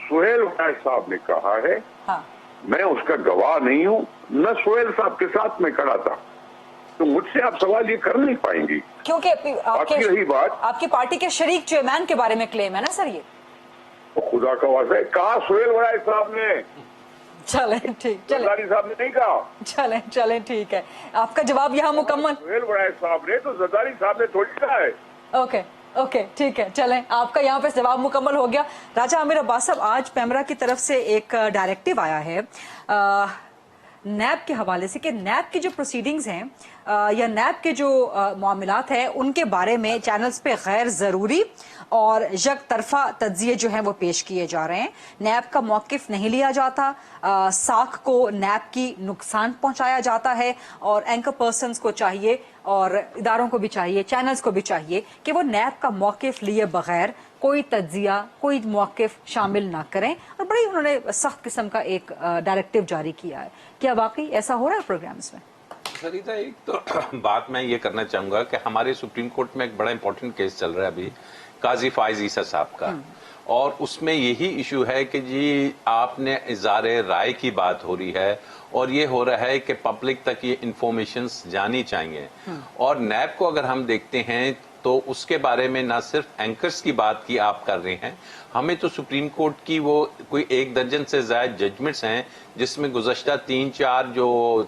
सोहेल वड़ाइश साहब ने कहा है, हाँ। मैं उसका गवाह नहीं हूँ, न सोहेल साहब के साथ में खड़ा था, तो मुझसे आप सवाल ये कर नहीं पाएंगी। क्योंकि बाकी रही बात, आपकी पार्टी के शरीक चेयरमैन के बारे में क्लेम है ना सर ये? खुदा का वास्ता है, कहा सोहेल वड़ाइश साहब ने? चले ठीक, जरदारी साहब ने नहीं कहा। चले ठीक है, आपका जवाब यहाँ मुकम्मल। सोहेल वड़ाइश साहब ने, तो जरदारी साहब ने थोड़ी कहा है। ओके, ठीक है, चलें, आपका यहाँ पे जवाब मुकम्मल हो गया। राजा आमिर अब्बास साहब, आज पेमरा की तरफ से एक डायरेक्टिव आया है नैब के हवाले से कि नैब की जो प्रोसीडिंग्स हैं या नैब के जो मामलात हैं उनके बारे में चैनल्स पे गैर ज़रूरी और यक तरफा तज्जिए जो हैं वो पेश किए जा रहे हैं। नैब का मौक़िफ़ नहीं लिया जाता, साख को नैब की नुकसान पहुंचाया जाता है, और एंकर पर्सन्स को चाहिए और इदारों को भी चाहिए, चैनल्स को भी चाहिए कि वो नैब का मौक़िफ़ लिए बगैर कोई तज्जिया, कोई मौक़िफ़ शामिल ना करें। और बड़ी उन्होंने सख्त किस्म का एक डायरेक्टिव जारी किया है। क्या वाकई ऐसा हो रहा है प्रोग्राम्स में? फरीदा, एक तो बात मैं ये करना चाहूंगा कि हमारे सुप्रीम कोर्ट में एक बड़ा इंपॉर्टेंट केस चल रहा है अभी, काजी फाइज ईसा साहब का, और उसमें यही इशू है कि जी आपने इज़ारे राय की बात हो रही है और ये हो रहा है कि पब्लिक तक ये इंफॉर्मेशंस जानी चाहिए। और नैब को अगर हम देखते हैं तो उसके बारे में ना सिर्फ एंकर्स की बात की आप कर रहे हैं, हमें तो सुप्रीम कोर्ट की वो कोई 1 दर्जन से ज्यादा जजमेंट्स हैं जिसमें गुज़श्ता 3-4 जो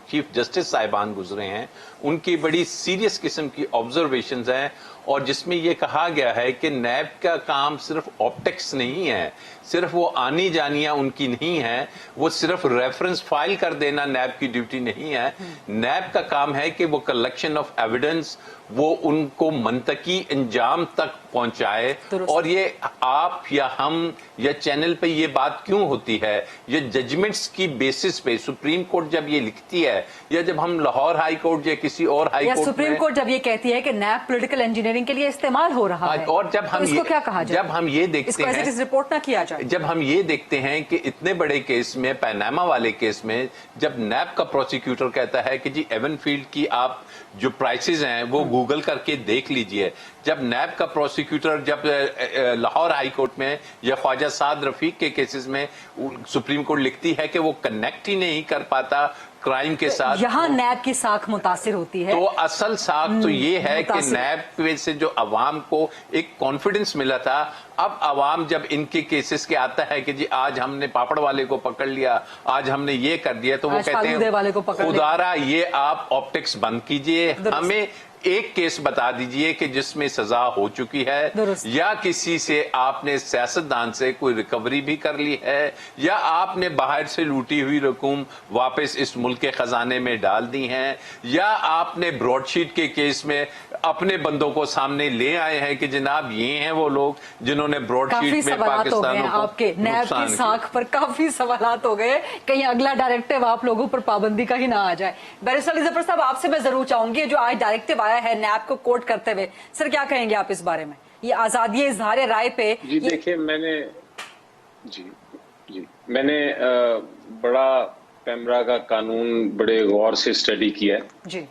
चीफ जस्टिस साहिबान गुजरे हैं उनकी बड़ी सीरियस किस्म की ऑब्जर्वेशंस हैं, और जिसमें ये कहा गया है कि नैब का काम सिर्फ ऑप्टिक्स नहीं है, सिर्फ वो आनी जानियां उनकी नहीं है, वो सिर्फ रेफरेंस फाइल कर देना नैब की ड्यूटी नहीं है। नैब का काम है कि वो कलेक्शन ऑफ एविडेंस वो उनको मंतकी अंजाम तक पहुंचाए। और ये आप या हम या चैनल पे ये बात क्यों होती है, ये जजमेंट्स की बेसिस पे सुप्रीम कोर्ट जब ये लिखती है, या जब हम लाहौर हाई कोर्ट या किसी और हाई कोर्ट, सुप्रीम कोर्ट जब ये कहती है कि नैब पॉलिटिकल इंजीनियरिंग के लिए इस्तेमाल हो रहा है, और जब हम इसको क्या कहा जाए? जब हम ये देखते हैं, रिपोर्ट ना किया जाए, जब हम ये देखते हैं कि इतने बड़े केस में, पैनामा वाले केस में, जब नैब का प्रोसिक्यूटर कहता है कि जी एवनफील्ड की आप जो प्राइसेस हैं वो गूगल करके देख लीजिए, जब नैब का प्रोसिक्यूटर जब लाहौर हाई कोर्ट में या ख्वाजा साद रफीक के केसेस में सुप्रीम कोर्ट लिखती है कि वो कनेक्ट ही नहीं कर पाता क्राइम के साथ, यहाँ नैब की साख मुतासिर होती है। तो असल साख तो ये है कि नैब से जो अवाम को एक कॉन्फिडेंस मिला था, अब अवाम जब इनके केसेस के आता है कि जी आज हमने पापड़ वाले को पकड़ लिया, आज हमने ये कर दिया, तो वो कहते हैं खुदारा ये आप ऑप्टिक्स बंद कीजिए, हमें एक केस बता दीजिए कि जिसमें सजा हो चुकी है, या किसी से आपने सियासतदान से कोई रिकवरी भी कर ली है, या आपने बाहर से लूटी हुई रकूम वापस इस मुल्क के खजाने में डाल दी हैं, या आपने ब्रॉडशीट के केस में अपने बंदों को सामने ले आए हैं कि जनाब ये हैं वो लोग जिन्होंने ब्रॉडशीट में पाकिस्तान को आपके नैब की साख पर काफी सवालात हो गए, कहीं अगला डायरेक्टिव आप लोगों पर पाबंदी का ही ना आ जाए। बैरिस्टर अली जफर साहब, आपसे मैं जरूर चाहूंगी, जो आज डायरेक्टिव आया है नैब को कोट करते हुए, सर क्या कहेंगे आप इस बारे में, ये आजादी इजहार राय पे? जी देखिए, मैंने बड़ा पेमरा का कानून बड़े गौर से स्टडी किया है जी।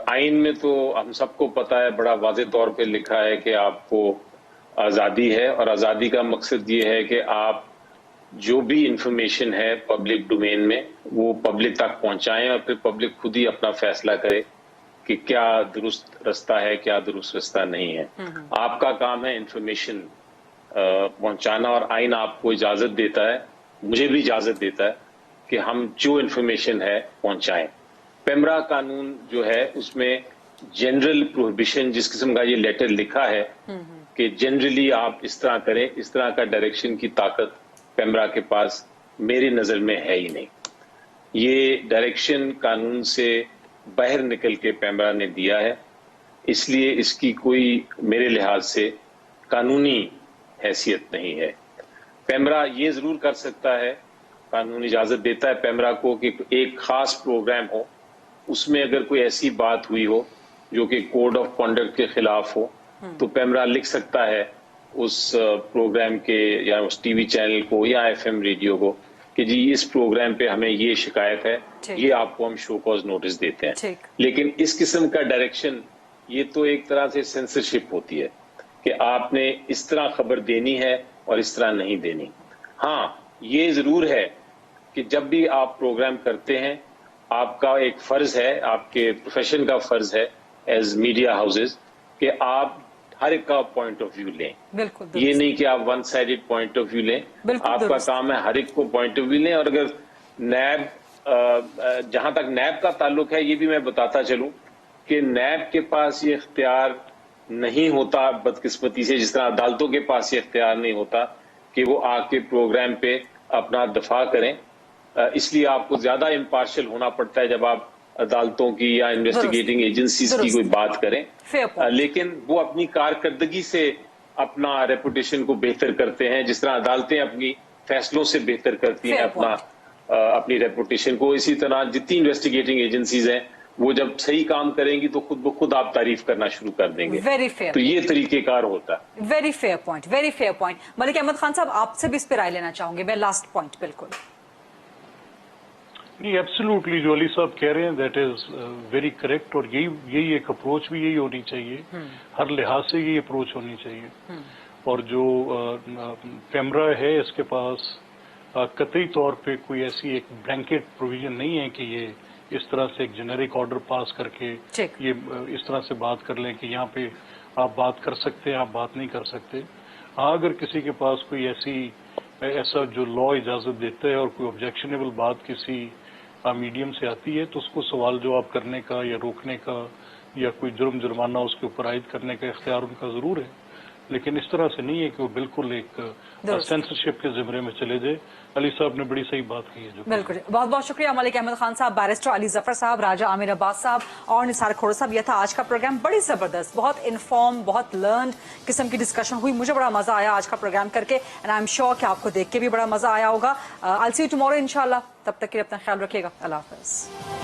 आइन में तो हम सबको पता है, बड़ा वाज़े तौर पे लिखा है कि आपको आज़ादी है, और आज़ादी का मकसद ये है कि आप जो भी इंफॉर्मेशन है पब्लिक डोमेन में वो पब्लिक तक पहुंचाएं, और फिर पब्लिक खुद ही अपना फैसला करे कि क्या दुरुस्त रास्ता है, क्या दुरुस्त रास्ता नहीं है। आपका काम है इंफॉर्मेशन पहुंचाना, और आइन आपको इजाजत देता है, मुझे भी इजाजत देता है कि हम जो इंफॉर्मेशन है पहुंचाएं। पेमरा कानून जो है उसमें जनरल प्रोहिबिशन जिस किस्म का ये लेटर लिखा है कि जनरली आप इस तरह करें, इस तरह का डायरेक्शन की ताकत पेमरा के पास मेरी नजर में है ही नहीं। ये डायरेक्शन कानून से बाहर निकल के पेमरा ने दिया है, इसलिए इसकी कोई मेरे लिहाज से कानूनी हैसियत नहीं है। पेमरा ये जरूर कर सकता है, कानून इजाजत देता है पेमरा को कि एक खास प्रोग्राम हो, उसमें अगर कोई ऐसी बात हुई हो जो कि कोड ऑफ कॉन्डक्ट के खिलाफ हो, तो पेमरा लिख सकता है उस प्रोग्राम के या उस टीवी चैनल को या एफएम रेडियो को कि जी इस प्रोग्राम पे हमें ये शिकायत है, ये आपको हम शो कॉज नोटिस देते हैं। लेकिन इस किस्म का डायरेक्शन ये तो एक तरह से सेंसरशिप होती है कि आपने इस तरह खबर देनी है और इस तरह नहीं देनी। हाँ, ये जरूर है कि जब भी आप प्रोग्राम करते हैं आपका एक फर्ज है, आपके प्रोफेशन का फर्ज है एज मीडिया हाउसेज कि आप हर एक का पॉइंट ऑफ व्यू लें। बिल्कुल, ये नहीं कि आप one sided point of view लें, आपका काम है हर एक को पॉइंट ऑफ व्यू लें। और अगर नैब, जहां तक नैब का ताल्लुक है, ये भी मैं बताता चलूं कि नैब के पास ये इख्तियार नहीं होता बदकिस्मती से, जिस तरह अदालतों के पास ये इख्तियार नहीं होता कि वो आके प्रोग्राम पे अपना दफा करें। इसलिए आपको ज्यादा इम्पार्शियल होना पड़ता है जब आप अदालतों की या इन्वेस्टिगेटिंग एजेंसीज की कोई बात करें। लेकिन वो अपनी कारकर्दगी से अपना रेपुटेशन को बेहतर करते हैं, जिस तरह अदालतें अपनी फैसलों से बेहतर करती हैं अपनी रेपुटेशन को। इसी तरह जितनी इन्वेस्टिगेटिंग एजेंसीज हैं वो जब सही काम करेंगी तो खुद ब खुद आप तारीफ करना शुरू कर देंगे। Very fair. तो ये तरीकेकार होता है। Very fair point, very fair point. Malik Ahmad Khan साहब, आपसे भी इस पर राय लेना चाहूंगे मैं, लास्ट पॉइंट। बिल्कुल नहीं, एब्सोल्युटली जो अली साहब कह रहे हैं दैट इज वेरी करेक्ट, और यही एक अप्रोच भी यही होनी चाहिए, हर लिहाज से यही अप्रोच होनी चाहिए। और जो पेमरा है इसके पास कतई तौर पे कोई ऐसी एक ब्लैंकेट प्रोविजन नहीं है कि ये इस तरह से एक जेनेरिक ऑर्डर पास करके ये इस तरह से बात कर लें कि यहाँ पे आप बात कर सकते हैं, आप बात नहीं कर सकते। हाँ, अगर किसी के पास कोई ऐसा जो लॉ इजाजत देता है और कोई ऑब्जेक्शनेबल बात किसी मीडियम से आती है तो उसको सवाल जवाब करने का या रोकने का या कोई जुर्म जुर्माना उसके ऊपर आयद करने का इख्तियार उनका जरूर है, लेकिन इस तरह से नहीं है कि वो बिल्कुल एक सेंसरशिप के जिम्मे में चले जाए। अली साहब ने बड़ी सही बात की है। जो बिल्कुल, बहुत बहुत शुक्रिया मलिक अहमद खान साहब, बैरिस्टर अली जफर साहब, राजा आमिर अब्बास साहब और निसार खोड़ साहब। यह था आज का प्रोग्राम, बड़ी जबरदस्त, बहुत इन्फॉर्म, बहुत लर्नड किस्म की डिस्कशन हुई। मुझे बड़ा मजा आया आज का प्रोग्राम करके, एंड आई एम श्योर कि आपको देख के भी बड़ा मजा आया होगा। I will see you tomorrow इंशाल्लाह। तब तक के लिए अपना ख्याल रखिएगा। अल्लाह हाफिज।